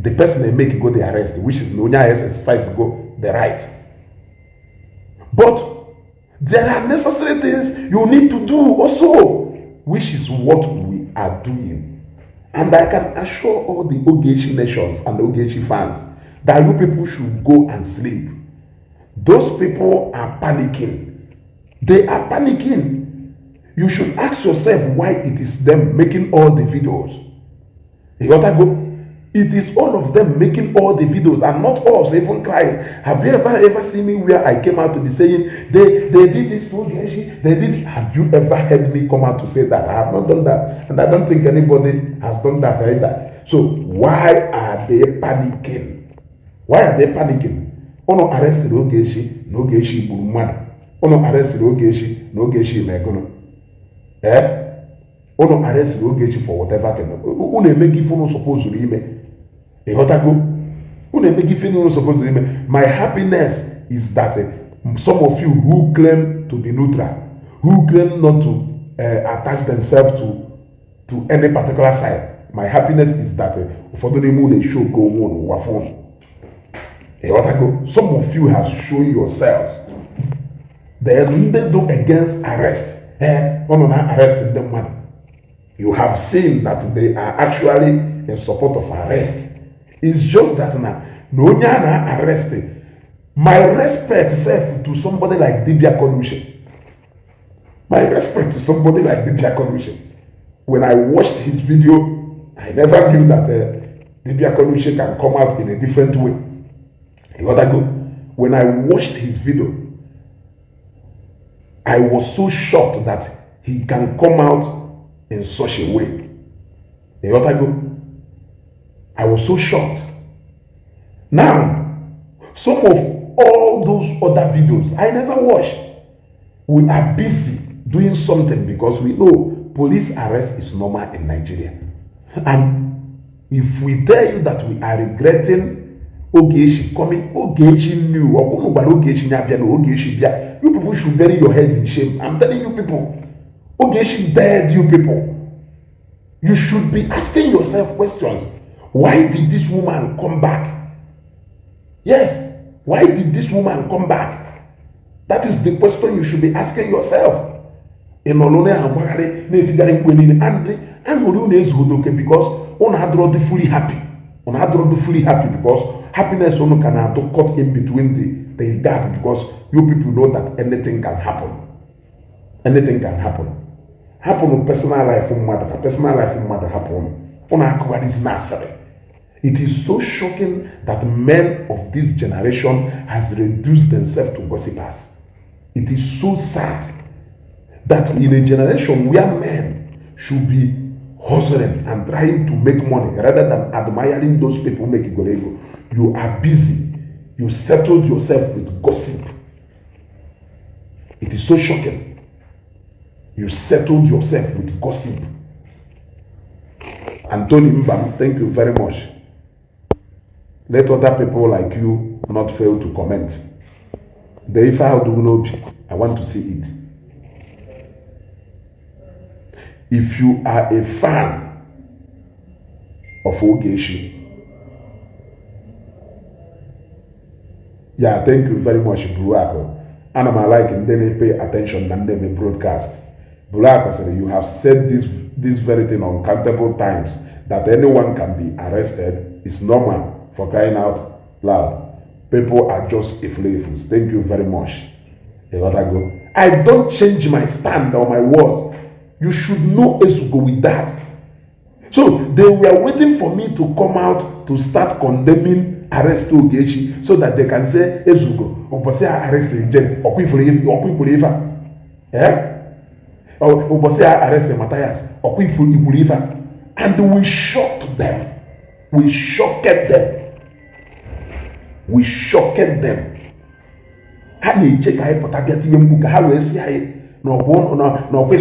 the person they make go the arrest, which is no exercise go the right. But there are necessary things you need to do also, which is what we are doing. And I can assure all the Ogechi nations and the Ogechi fans that you people should go and sleep. Those people are panicking. They are panicking. You should ask yourself why it is them making all the videos. You gotta go. It is all of them making all the videos and not us even crying. Have you ever seen me where I came out to be saying they did this to Ogechi, they did it? Have you ever heard me come out to say that? I have not done that, and I don't think anybody has done that either. So why are they panicking? Why are they panicking? Ono arrested Ogechi, no Ogechi Burumana. Ono arrested Ogechi, no Ogechi Megono. Ono arrested Ogechi for whatever thing. Une make if no supposed to be me. My happiness is that some of you who claim to be neutral, who claim not to attach themselves to any particular side, my happiness is that for the moon they show go on. Some of you have shown yourselves. They do against arrest. Arrested them man. You have seen that they are actually in support of arrest. It's just that now, no one arrested. My respect to somebody like Dibia Conviction. My respect to somebody like Dibia Conviction. When I watched his video, I never knew that Dibia Conviction can come out in a different way. You gotta go. When I watched his video, I was so shocked that he can come out in such a way. You gotta go. I was so shocked. Now, some of all those other videos I never watched. We are busy doing something because we know police arrest is normal in Nigeria. And if we tell you that we are regretting Ogechi coming, Ogechi knew, you people should bury your head in shame. I'm telling you people, Ogechi dead you people. You should be asking yourself questions. Why did this woman come back? Yes, why did this woman come back? That is the question you should be asking yourself. And because on fully happy. On fully happy because happiness only can have to cut in between the gap, because you people know that anything can happen. Anything can happen. Happen in personal life from mother, personal life from mother happen. On is nursery. It is so shocking that men of this generation has reduced themselves to gossipers. It is so sad that in a generation where men should be hustling and trying to make money rather than admiring those people who make it go, you are busy. You settled yourself with gossip. It is so shocking. You settled yourself with gossip. Anthony Mbam, thank you very much. Let other people like you not fail to comment. The Ifa Odunobi, I want to see it. If you are a fan of Ogechi, yeah, thank you very much, Bruaco. And I'm like, and then they pay attention and then they broadcast. Bruaco said, you have said this very thing uncountable times, that anyone can be arrested. It's normal, for crying out loud. People are just flavors. Thank you very much. I don't change my stand or my words. You should know Ezeugo with that. So they were waiting for me to come out to start condemning arrest Ogechi so that they can say Ezeugo Obosi arrest Jen Okwifulifa. Obosi arrest Matthias Okwifulifa. And we shocked them. We shocked them. We shocked them. How do you check how we see no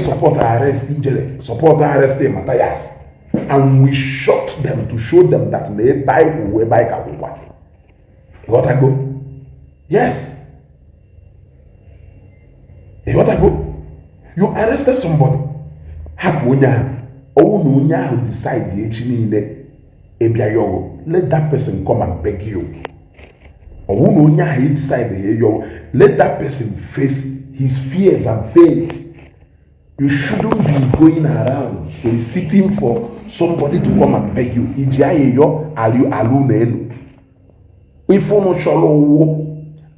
support arrest support arrest Matthias, and we shocked them to show them that they buy who buy Kabuwa. What I go? Yes. What I go? You arrested somebody. Hakunya Onunya who decide the Echinine Ebiayo. Let that person come and beg you. Onunya he decide the let that person face his fears and faith. You shouldn't be going around soliciting for somebody to come and beg you.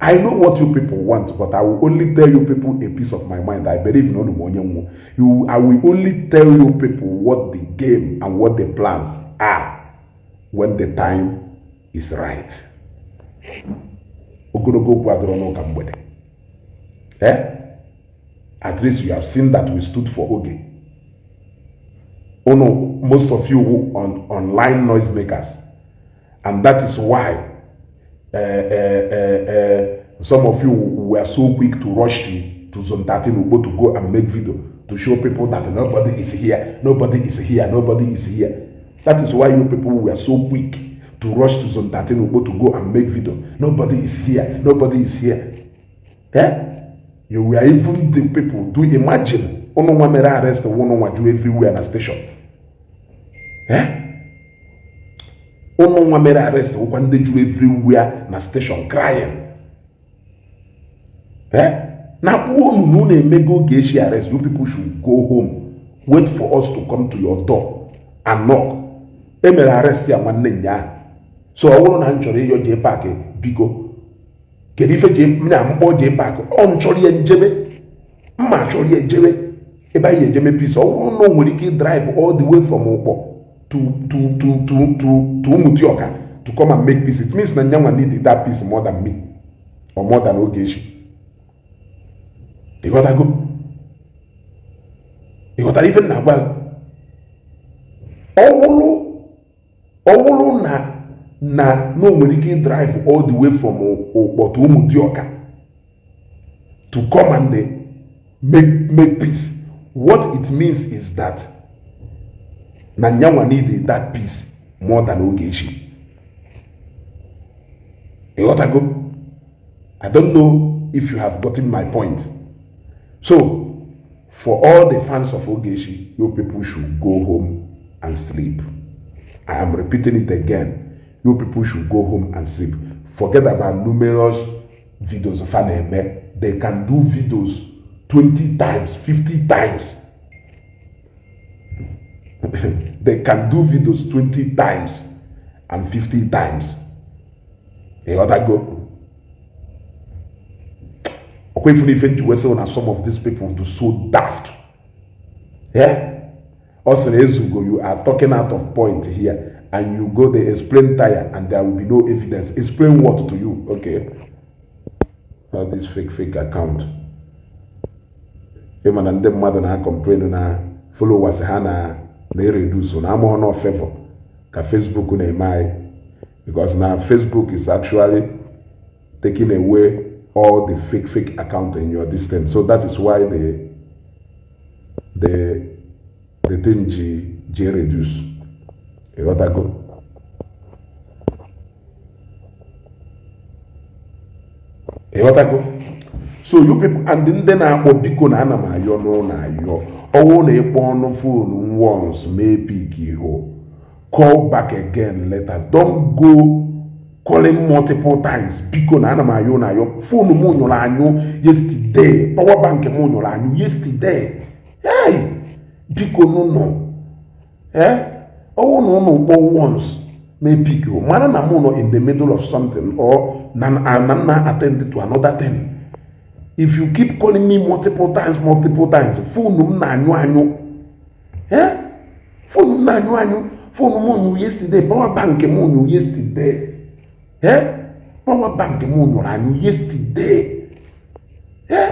I know what you people want, but I will only tell you people a piece of my mind. I believe in you. I will only tell you people what the game and what the plans are when the time is right. At least you have seen that we stood for Oge. Oh no, most of you online noisemakers, and that is why some of you were so quick to rush to Zone 13 to go and make video to show people that nobody is here, nobody is here, nobody is here. That is why you people were so quick to rush to Zone 13 to go and make video. Nobody is here, nobody is here. You were even the people. Do you imagine? Ono wamera arrest one waju everywhere in a station. Ono wamera arrest one day everywhere in a station crying. Now no mego Ogechi arrest. You people should go home. Wait for us to come to your door and knock. Emera arrest ya one nya. So I want to enjoy your Jpac bigo. Kedife Jpac on chori enjebe ma chori enjebe eba ye enjebe peace o no nwere ike drive all the way from Okpo to Umutioka to come and make peace. It means Nyanwa need that peace more than me or more than Ogechi. You got to go. You got to even na well. Owulu na no nwere ike drive all the way from Okpo to Umutioka to come and make peace. What it means is that Nyanwa needed that peace more than Ogechi. You got to go. I don't know if you have gotten my point. So, for all the fans of Ogechi, you people should go home and sleep. I am repeating it again. You people should go home and sleep. Forget about numerous videos of anime. They can do videos 20 times, 50 times. They can do videos 20 times and 50 times. You know that go? Some of these people do so daft. Yeah? Also, Ezeugo, you are talking out of point here, and you go there, explain tire, and there will be no evidence. Explain what to you? Okay. All this fake account. Even and them mother na complain na followers hana they reduce. So now more no favor. Ka Facebook na mai, because now Facebook is actually taking away all the fake account in your distance. So that is why the thing G reduce. You got that go? You got that go? So you people, and then I will be going anama yo no na yo. Oh na phone once maybe call back again later. Don't go calling multiple times. Because na anama yo na yo phone mo nyola anyo yesterday. Power bank mo nyola anyo yesterday. Hey, because no. Eh? Oh no once maybe go. Mana na mo no in the middle of something or na attend to another thing. If you keep calling me multiple times, phone na anyo. Eh? Phone na anyo. Phone mo yesterday. Power bank mo yesterday. Eh? Power bank mo yesterday. Eh?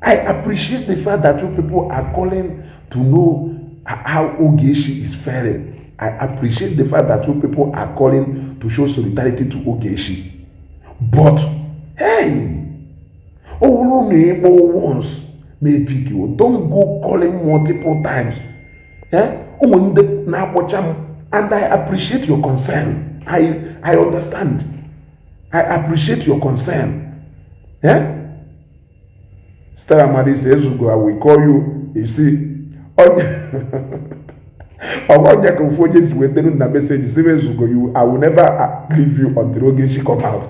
I appreciate the fact that you people are calling to know how Ogechi is faring. I appreciate the fact that you people are calling to show solidarity to Ogechi. But hey, only once maybe you don't go calling multiple times. Eh? And I appreciate your concern. I understand. I appreciate your concern. Eh? Stella Madi says, Ezeugo, I will call you. You see, I will never leave you until Ogechi come out.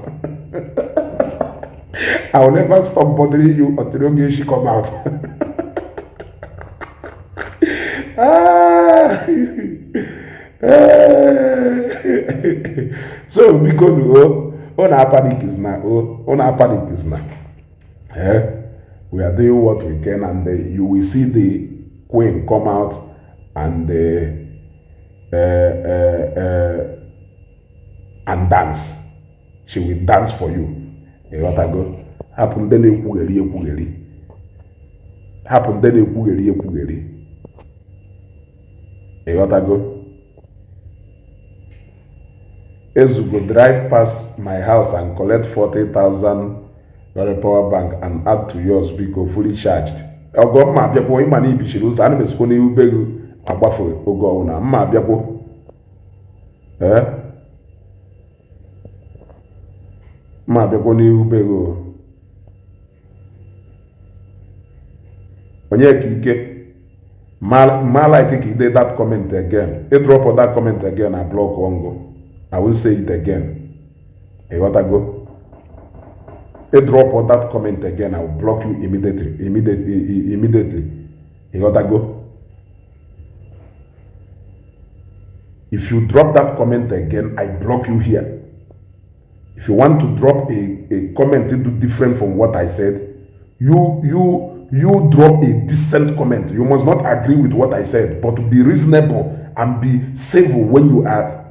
I will never stop bothering you until Ogechi come out. So because on our panic is now. We are doing what we can, and you will see the queen come out and dance. She will dance for you. You got to go. Happen then You got to go. Ezeugo, drive past my house and collect 40,000 power bank and add to yours because fully charged. Ogo mma abiakwo ima na ibishiri ụzọ ana mesikwo na ubegu agbafe ogo ọwụna mma abiakwo mma abiakwo na ubegu onye ka ike ma like ka ide that comment again. I drop that comment again and block Ongo. I will say it again. You want to go? I drop that comment again, I will block you immediately. You got to go? If you drop that comment again, I block you here. If you want to drop a comment into different from what I said, you drop a decent comment. You must not agree with what I said, but to be reasonable and be civil when you are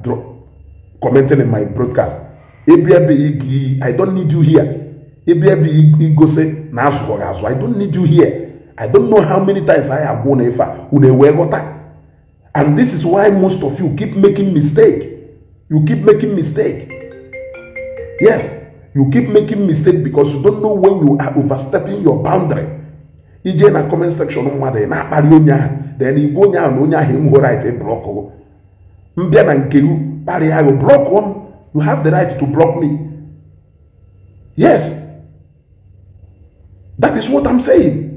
commenting in my broadcast. I don't need you here. I don't need you here. I don't know how many times I have gone and this is why most of you keep making mistake. You keep making mistake. Yes, you keep making mistake because you don't know when you are overstepping your boundary. In a comment section then you go down right a block. Block one. You have the right to block me. Yes. That is what I'm saying.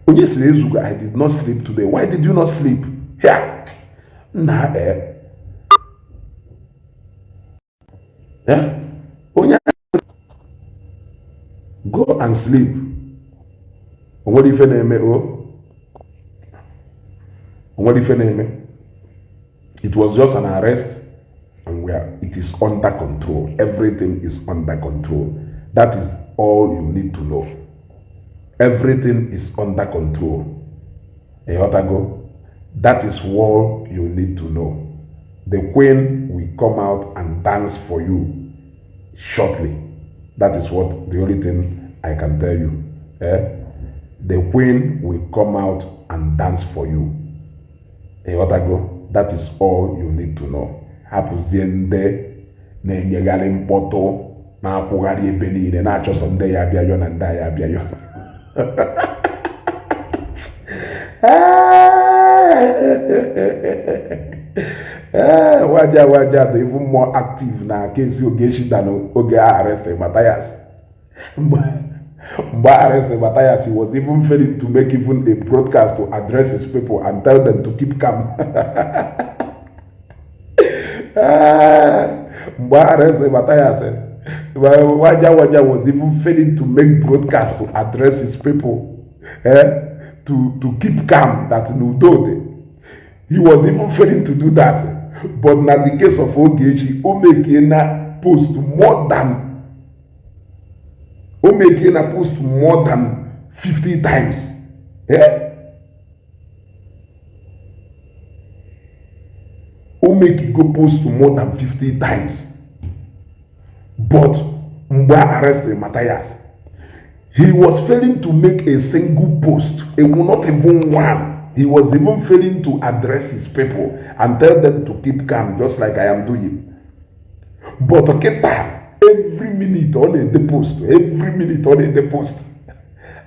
Ogechi Ezeugo, I did not sleep today. Why did you not sleep? Here. Nah, Yeah? Go and sleep. What if you name it was just an arrest, and it is under control. Everything is under control. That is all you need to know. Everything is under control. That is all you need to know. The queen will come out and dance for you shortly. That is what the only thing I can tell you. The queen will come out and dance for you. That is all you need to know. Hapuziende na-enyegharị mkpọtụ na-akwụgharị ebe niile na-achọsọ ndị ya abịayọ na ndị ya abịayọ. Waja dị even more active na case Ogechi than oge arrested Matthias. Mgbe arrested Matthias, he was even failing to make even a broadcast to address his people and tell them to keep calm. Mgbe arrested Matthias, Waja was even failing to make broadcast to address his people, to keep calm, that Nudode. He was even failing to do that. But in the case of Ogechi, Omekena post more than 50 times. Omeki go post more than 50 times. But Mgba arrested Matthias. He was failing to make a single post. It will not even one. He was even failing to address his people and tell them to keep calm, just like I am doing. But Oketa, every minute on the post,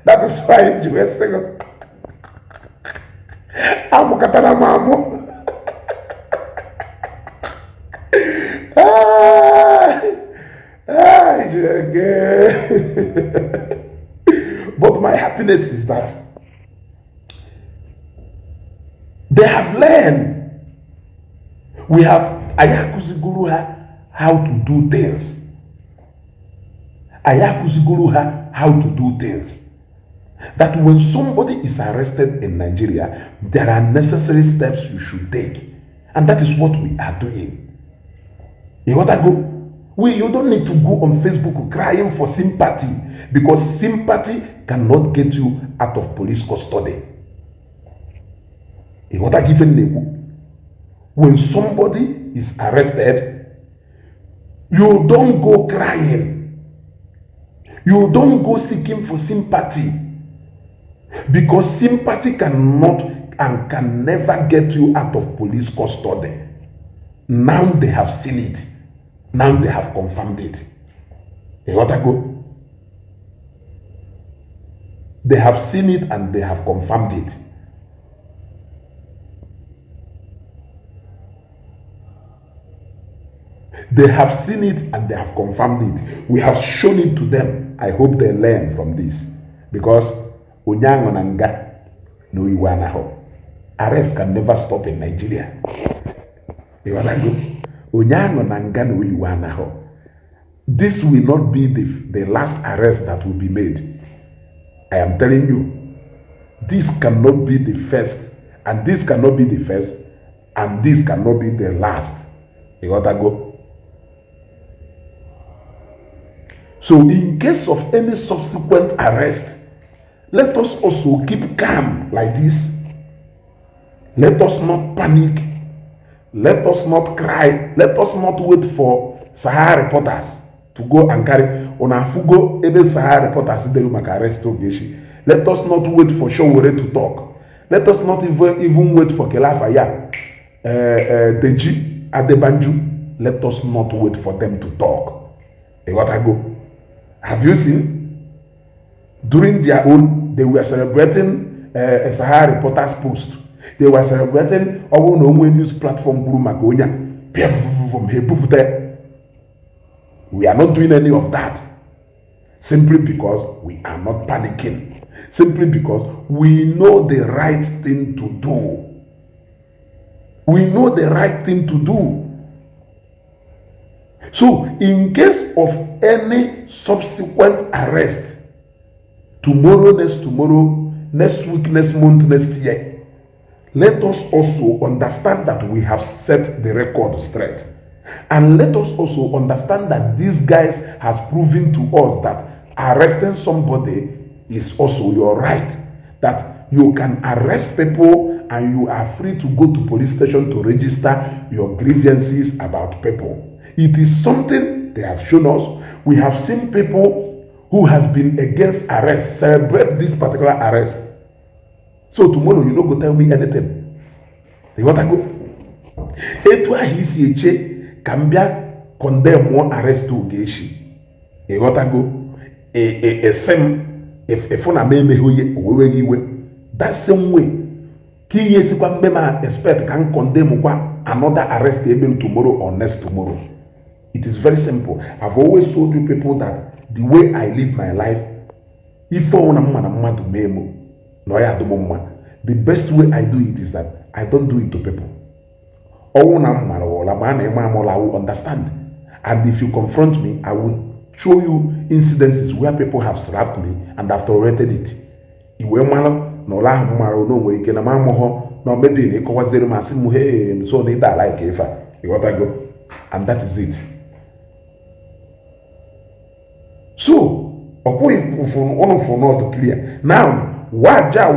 That is why you were saying, I'm Katana Mamo. But my happiness is that they have learned. We have Ayakuziguruha how to do things. How to do things. That when somebody is arrested in Nigeria, there are necessary steps you should take. And that is what we are doing. You don't need to go on Facebook crying for sympathy, because sympathy cannot get you out of police custody. When somebody is arrested, you don't go crying. You don't go seeking for sympathy, because sympathy cannot and can never get you out of police custody. Now they have seen it. Now they have confirmed it. They have seen it and they have confirmed it. They have seen it and they have confirmed it. We have shown it to them. I hope they learn from this. Because Onyango Nanga no Iwanaho. Arrest can never stop in Nigeria. Onyango Nanga no Iwanaho. This will not be the last arrest that will be made. I am telling you, this cannot be the first, and this cannot be the first, and this cannot be the last. So in case of any subsequent arrest, let us also keep calm like this. Let us not panic. Let us not cry. Let us not wait for Sahara reporters to go and carry on a fugo every Sahara reporters they will arrest Ogechi. Let us not wait for Showore to talk. Let us not even wait for Kelafaya, Deji, Adebanju. Let us not wait for them to talk. Have you seen? During their own, they were celebrating a Sahara reporters post. They were celebrating our news platform Guru Magonia. We are not doing any of that. Simply because we are not panicking. simply because we know the right thing to do. We know the right thing to do. So, in case of any subsequent arrest, tomorrow, next week, next month, next year, let us also understand that we have set the record straight. And let us also understand that these guys has proven to us that arresting somebody is also your right. That you can arrest people and you are free to go to police station to register your grievances about people. It is something they have shown us. We have seen people who has been against arrest celebrate this particular arrest. So tomorrow you don't go tell me anything. You want to go? Etu ahi si eche kambia condemn one arrest to Ogechi. You want to go? Sem if una me hoye owewe iwe. That same way. Ki yesi kwa mbema expect can condemn kwa another arrest able tomorrow or next tomorrow. It is very simple. I've always told you people that the way I live my life, if the best way I do it is that I don't do it to people. I will understand. And if you confront me, I will show you incidences where people have slapped me and have tolerated it. And that is it. So, one of not clear. Now, waja,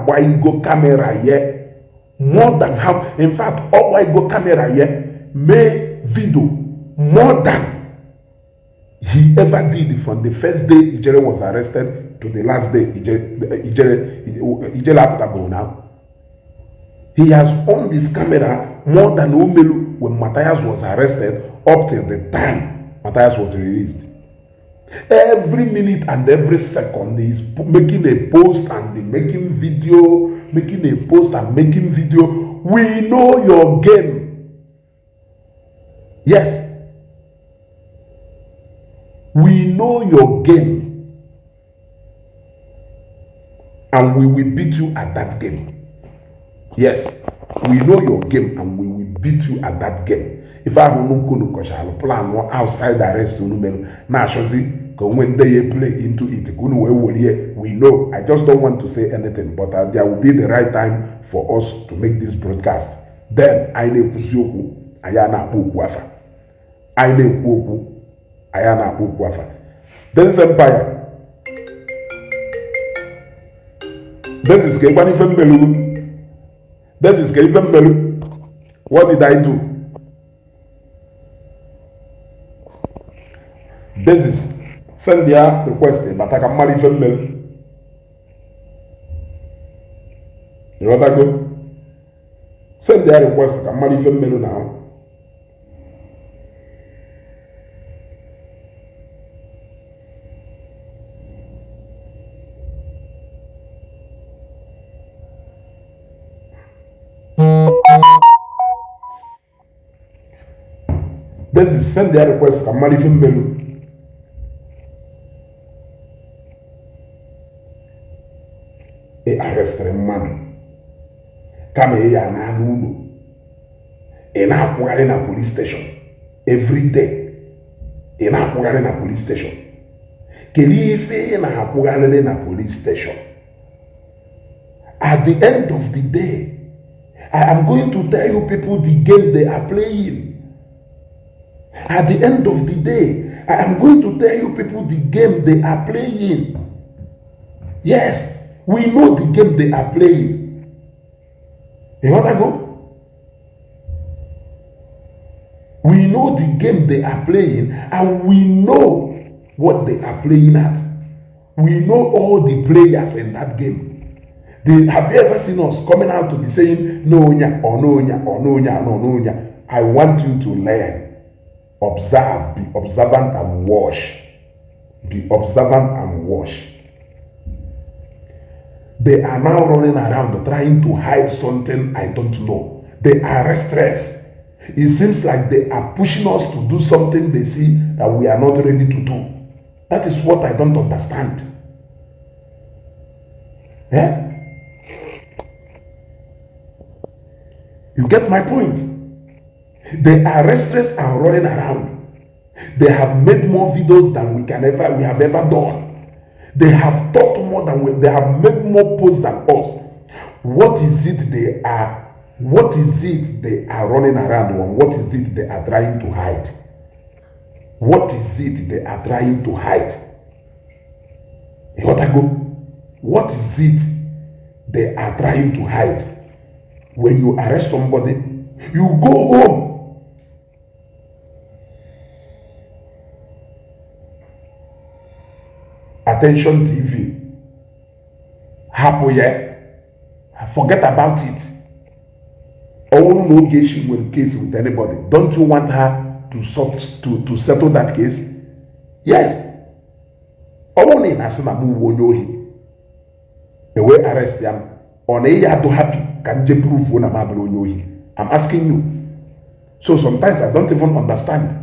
why go camera here? More than how, in fact, all why go camera here, make video more than he ever did from the first day Ijere was arrested to the last day Ijere now. He has on this camera more than Umelu when Matthias was arrested up till the time Matthias was released. Every minute and every second he's making a post and making video, making a post and making video. We know your game. Yes. We know your game. And we will beat you at that game. Yes. We know your game and we will beat you at that game. If I don't plan outside the arrest, when they play into it, we know. I just don't want to say anything, but there will be the right time for us to make this broadcast. Then I ne kusioku ayana ukwafa. I ne kuoku ayana ukwafa. This empire. This is Kevin Fembelu. This is Kevin Fembelu. What did I do? This is send their request, but I can marry female. You know what I go? Send their request, I can marry female now. This is send their request, I can marry female. Arrested man. Come here and in a police station every day. In a police station. Kelife in a police station. At the end of the day, I am going to tell you people the game they are playing. At the end of the day, I am going to tell you people the game they are playing. Yes. We know the game they are playing. You want to go? We know the game they are playing and we know what they are playing at. We know all the players in that game. Have you ever seen us coming out to be saying no nya or no nya or no nya or no nya? I want you to learn. Observe, be observant and watch. Be observant and watch. They are now running around trying to hide something I don't know. They are restless. It seems like they are pushing us to do something they see that we are not ready to do. That is what I don't understand. Eh? You get my point? They are restless and running around. They have made more videos than we have ever done. They have talked more than they have made more posts than us. What is it they are running around on? What is it they are trying to hide? What is it they are trying to hide? What is it they are trying to hide? When you arrest somebody, you go home. Attention TV. Happy, forget about it. Oh no, Ogechi will case with anybody. Don't you want her to settle that case? Yes. Only in Asinamu will know him. The way arrest him. On a year to happy can je prove when I'm asking you. So sometimes I don't even understand.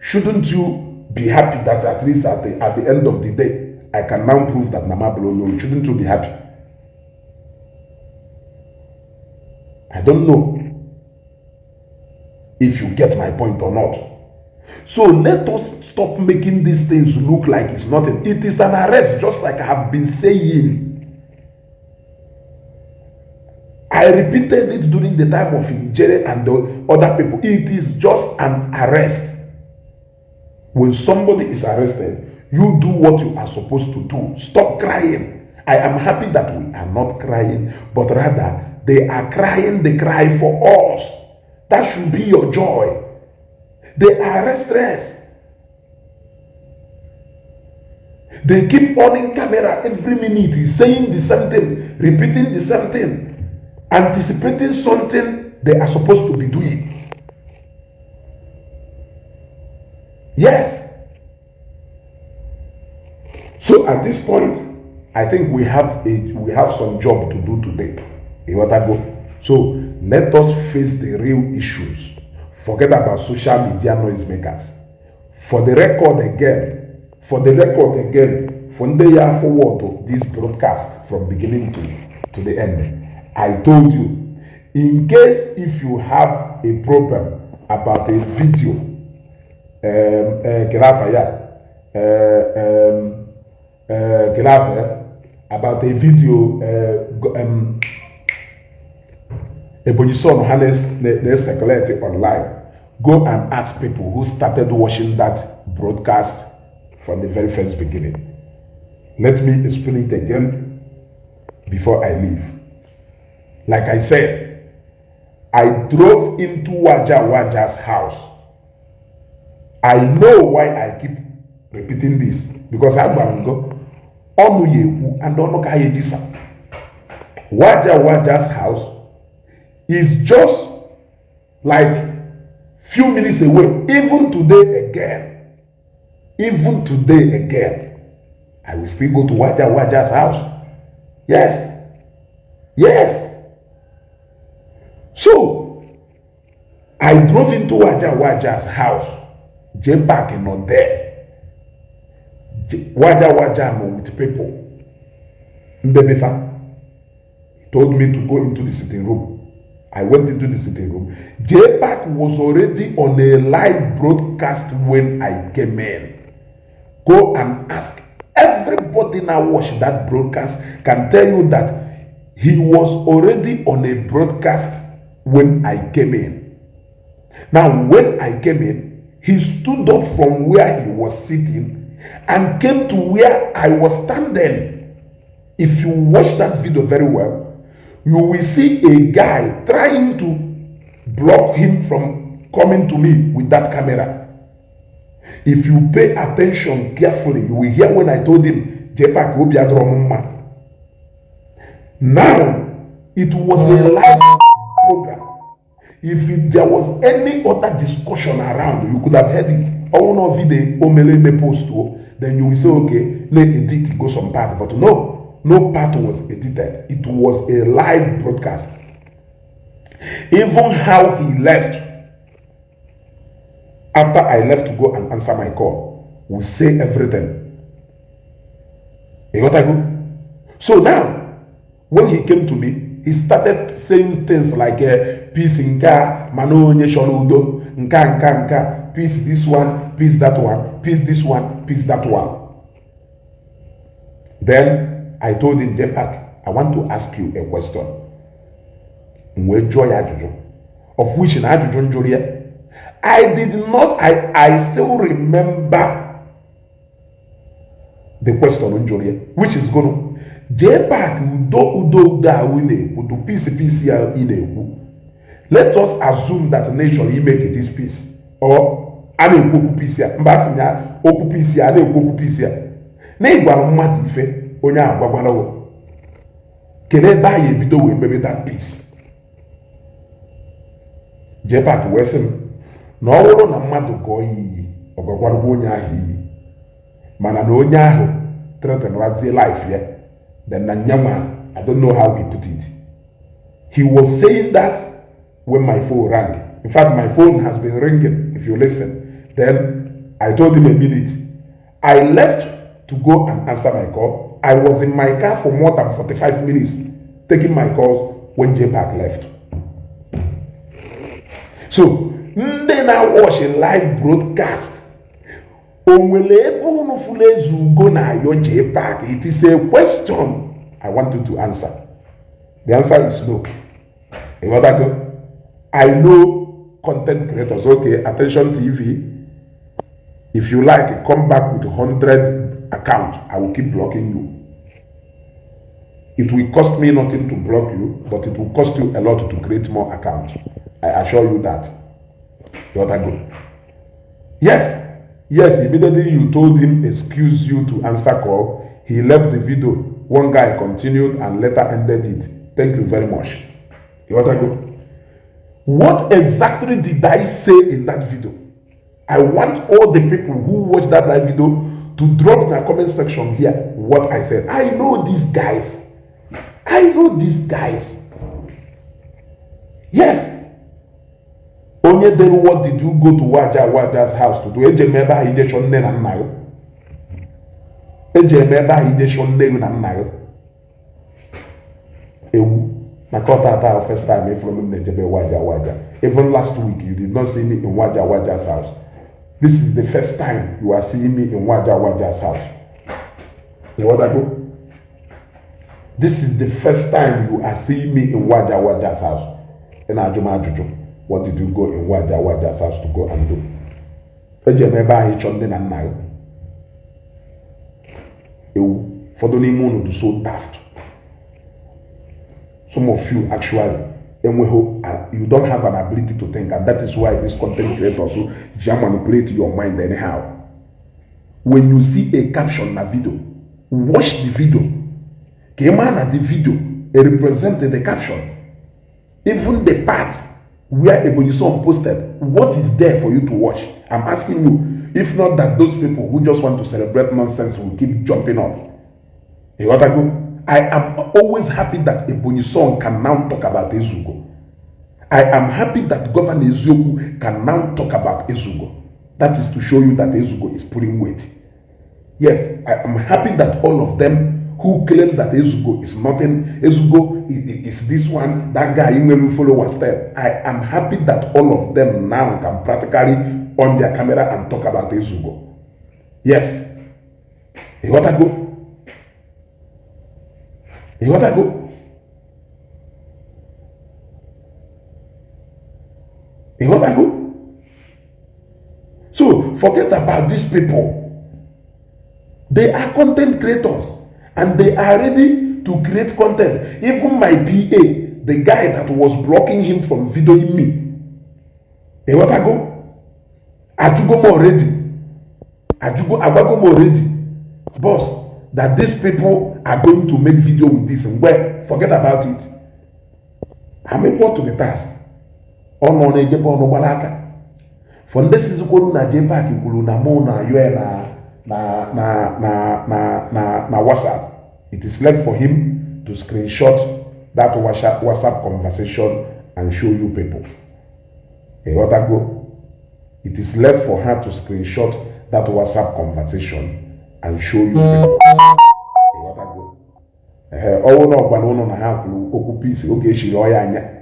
Shouldn't you be happy that at least at the end of the day I can now prove that Namablo? Shouldn't you be happy? I don't know if you get my point or not. So let us stop making these things look like it's nothing. It is an arrest, just like I have been saying. I repeated it during the time of Njere and the other people. It is just an arrest. When somebody is arrested, you do what you are supposed to do. Stop crying. I am happy that we are not crying, but rather they are crying the cry for us. That should be your joy. They are restless. They keep on camera every minute, saying the same thing, repeating the same thing, anticipating something they are supposed to be doing. Yes. So at this point, I think we have some job to do today. So let us face the real issues. Forget about social media noisemakers. For the record again, from the year forward to this broadcast from beginning to the end, I told you, in case if you have a problem about a video, about a video, Ebonyison harness the circulated online. Go and ask people who started watching that broadcast from the very first beginning. Let me explain it again before I leave. Like I said, I drove into Waja's house. I know why I keep repeating this, because I'm going to go on you and on Waja's house is just like few minutes away. Even today again, I will still go to Waja's house. Yes. So I drove into Waja's house. Jpac is not there. Waja with people. Mbebefa told me to go into the sitting room. I went into the sitting room. Jpac was already on a live broadcast when I came in. Go and ask everybody now watch that broadcast can tell you that he was already on a broadcast when I came in. Now, when I came in, he stood up from where he was sitting and came to where I was standing. If you watch that video very well, you will see a guy trying to block him from coming to me with that camera. If you pay attention carefully, you will hear when I told him, Jpac will be a drama. Now, it was a live program. If there was any other discussion around, you could have heard it. Oh no, video, omeleme post, then you will say, okay, let edit, go some part. But no part was edited. It was a live broadcast. Even how he left, after I left to go and answer my call, will say everything. You got to go? So now, when he came to me, he started saying things like peace nka, mano onye shoro udo, nka, peace this one, peace that one, peace this one, peace that one. Then I told him, Jpac, I want to ask you a question. Of which in I did not, I still remember the question on Joria, which is going to Jpac udo da wine udo peace ine. Let us assume that nation he make this peace or ane okwu peace ya mbasinya okwu peace ya ane okwu peace ya na igwa mmadu ife onye agwagwala wo kele ba ye bido we mebe that peace. Jpac wee sị m na ọ bụrụ na mmadụ gọọ iyi ọgọgwara onye ahụ iyi mana na onye ahụ threatenwazie life ya then na nyanwa I don't know how he put it. He was saying that when my phone rang. In fact, my phone has been ringing if you listen. Then I told him a minute. I left to go and answer my call. I was in my car for more than 45 minutes taking my calls when Jpac left. So, then I watch a live broadcast. It is a question I want you to answer. The answer is no. You know that? I know content creators. Okay, attention TV. If you like, come back with 100 accounts. I will keep blocking you. It will cost me nothing to block you, but it will cost you a lot to create more accounts. I assure you that. You know that? Yes. Yes, immediately you told him, excuse you to answer call. He left the video. One guy continued and later ended it. Thank you very much. You want to go? What exactly did I say in that video? I want all the people who watch that live video to drop in the comment section here what I said. I know these guys. I know these guys. Yes. Onye delu, what did you go to Waja's house to do? Ejemeba ide shonne na nnayo. Ejemeba ide shonne na nnayo. Ewu. Na kota first time from Nejebe Waja. Even last week you did not see me in Waja's house. This is the first time you are seeing me in Waja's house. You know what I go? This is the first time you are seeing me in Waja's house. In Ajuma Ajuju. What did you go in Waja's house to go and do? Ejemeba hi chonde na nnayo. Ewu. For the name do so daft. Some of you actually, you don't have an ability to think, and that is why this content creators also manipulate your mind anyhow. When you see a caption in a video, watch the video. Came at the video, it represented the caption. Even the part where a song posted, what is there for you to watch? I'm asking you, if not that those people who just want to celebrate nonsense will keep jumping up. You got to go? I am always happy that Ebonyi song can now talk about Ezeugo. I am happy that Governor Ezeugo can now talk about Ezeugo. That is to show you that Ezeugo is pulling weight. Yes, I am happy that all of them who claim that Ezeugo is nothing, Ezeugo is this one, that guy, you will follow one step. I am happy that all of them now can practically on their camera and talk about Ezeugo. Yes. You want to go? You want to go? You want to go? So forget about these people. They are content creators and they are ready to create content. Even my PA, the guy that was blocking him from videoing me. You want to go? Ajugo already. Abago already. Boss. That these people are going to make video with this and well, forget about it. I'm equal to the task. For this is going na Jpac na mo na na WhatsApp. It is left for him to screenshot that WhatsApp conversation and show you people. It is left for her to screenshot that WhatsApp conversation and show you people. Oh no, I have to peace. Ogechi Anya.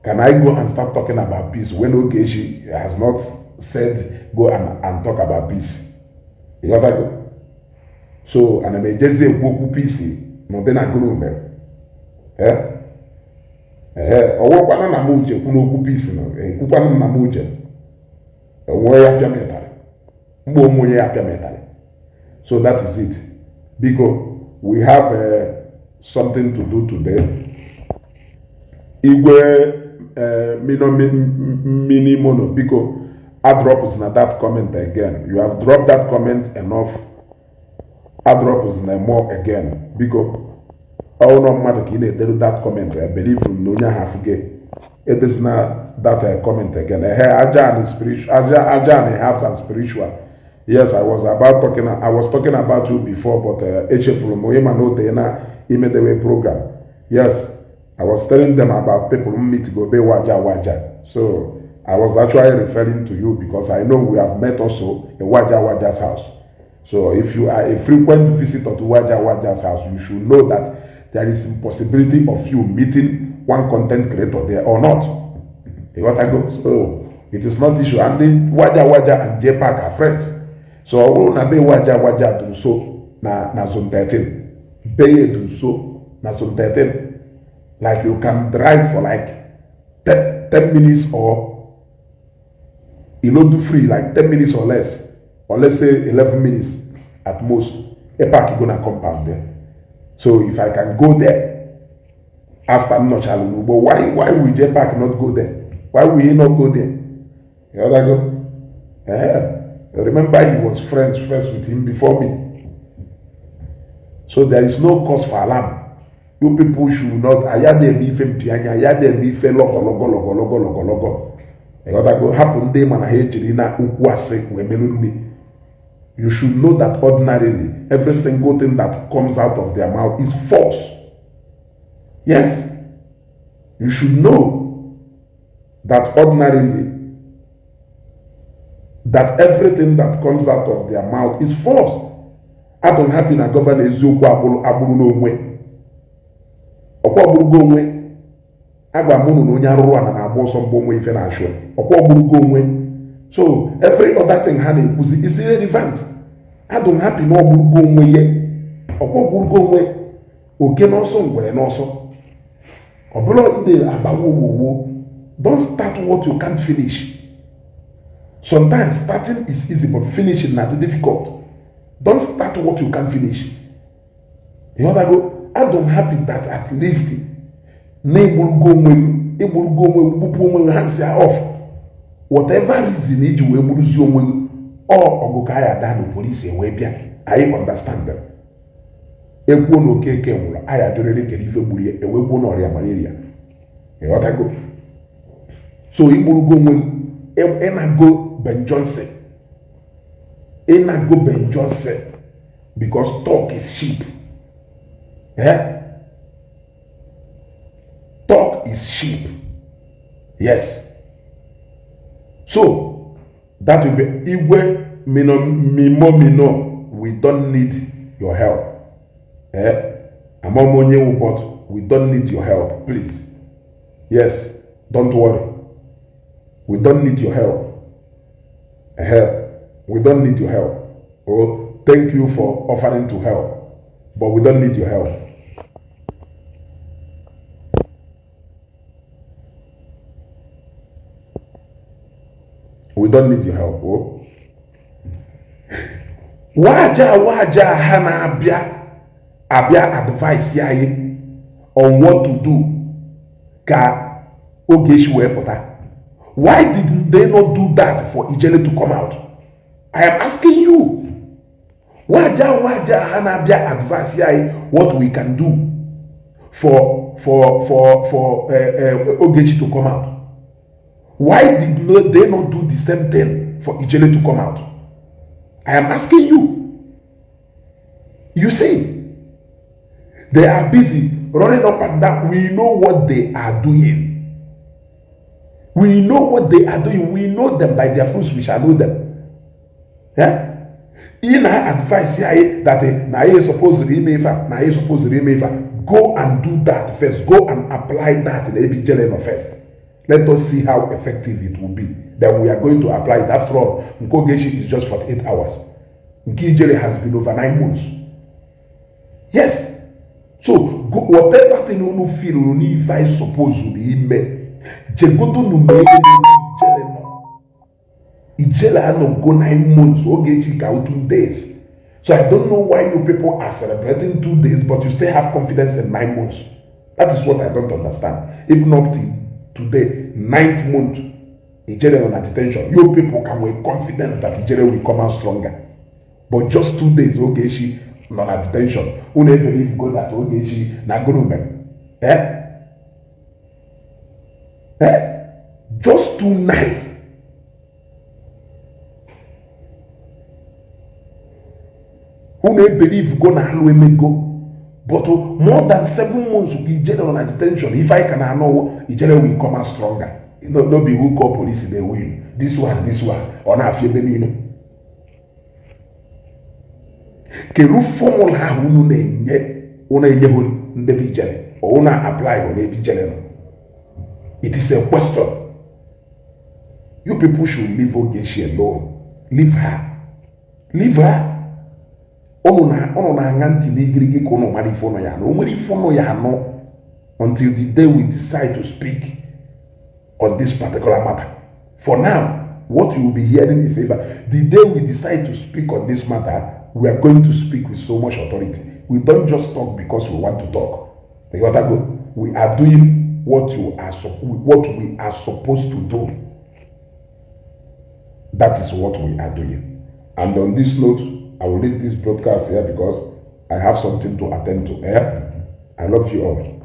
Can I go and start talking about peace when Ogechi has not said go and talk about peace? You got go. So, and I may just say Woku peace, no then I go ọwọ́ kwana na muje kuno ku peace no kwana na muje where ya piametale mbo mwe ya piametale. So that is it, because we have something to do today. Igwe mini mono, because I drop na that comment again. You have dropped that comment enough. I drop na more again, because all no matter can that comment. I believe no have it is not that comment again. Ajan is spiritual. Ajan health and spiritual. Yes, I was talking about you before, but HF from Moema no Tena immediate program. Yes, I was telling them about people who meet to go be waja. So I was actually referring to you because I know we have met also in Waja's house. So if you are a frequent visitor to Waja's house, you should know that there is a possibility of you meeting one content creator there or not. You got to go. So it is not issue. And then Waja and Jpac are friends. So I will not be Waja do so na zone 13. Be do so na zone 13. Like you can drive for like 10 minutes or you know do free like 10 minutes or less. Or let's say 11 minutes at most. Jpac is gonna compound there. So if I can go there after I'm not challenged, but why will Jpac not go there? Why will he not go there? You know that go? Remember he was friends with him before me. So there is no cause for alarm. You people should not ayade mi fe mpianya, ayade mi fe logo. You know that go happen day man ahejiri na ukwu ase we meluni. You should know that ordinarily, every single thing that comes out of their mouth is false. Yes. You should know that ordinarily, that everything that comes out of their mouth is false. I don't have in a governor Ezeugo aburu no mwe. Okwa aburu go mwe. Agba munu no nya ruru na abo so mbo mwe ife na asho. Okwa aburu go mwe. So every other thing ha na ekuzi is irrelevant. I don't have no aburu go mwe ye. Okwa aburu go mwe. Oke no so ngwere no so. Obulo ide abawo. Don't start what you can't finish. Sometimes starting is easy, but finishing is not difficult. Don't start what you can't finish. You know that go? I don't happy that at least hands are off. Whatever reason you will able to or Ogokaya down police and Webia. I understand them. Okeke I actually get even bully a weapon or malaria. You know that go? So it will go and go Ben Johnson. Go Ben Johnson because talk is cheap. Talk is cheap. Yes. So that will be Igwe Mino. We don't need your help. But we don't need your help, please. Yes, don't worry. We don't need your help. We don't need your help. Oh, thank you for offering to help, but we don't need your help. We don't need your help. Oh, waja hana abia advice yaye on what to do. Ka Ogechi wepota. Why did they not do that for Ijele to come out? I am asking you. Waja hanabia advice what we can do for Ogechi to come out. Why did they not do the same thing for Ijele to come out? I am asking you. You see, they are busy running up and down. We know what they are doing. We know what they are doing. We know them by their fruits. We shall know them. In our advice here that now you supposed to remain now you supposed to remain go and do that first. Go and apply that in the ABJLN first. Let us see how effective it will be. Then we are going to apply it. After all, Ogechi is just 48 hours. Nkijele has been over 9 months. Yes. So go, whatever thing you feel you need if supposed to be in Jegoto no me Ijele had not go 9 months. Ogechi got 2 days. So I don't know why you people are celebrating 2 days, but you still have confidence in 9 months. That is what I don't understand. If not today, 9th month, Ijele on detention. You people can with confidence that Ijele will come out stronger. But just 2 days, Ogechi on detention. Who never believe God that Ogechi na government? Just 2 nights. Who may believe God na go? But more than 7 months will be general on detention. If I can know, Ijele will come out stronger. No be who call police they will. This one, or not fear benino. Kelu formula ha unu na-enye bụ ndị Ijele or una apply on Ijele. It is a question. You people should leave Ogechi alone. Leave her. Leave her. Ono na anga ntị n'igirigi ka ụnụ mara ife ụnụ ya o nwere ife ụnụ ya anọ until the day we decide to speak on this particular matter. For now, what you will be hearing is either the day we decide to speak on this matter, we are going to speak with so much authority. We don't just talk because we want to talk. We are doing what we are supposed to do. That is what we are doing. And on this note, I will leave this broadcast here because I have something to attend to. I love you all.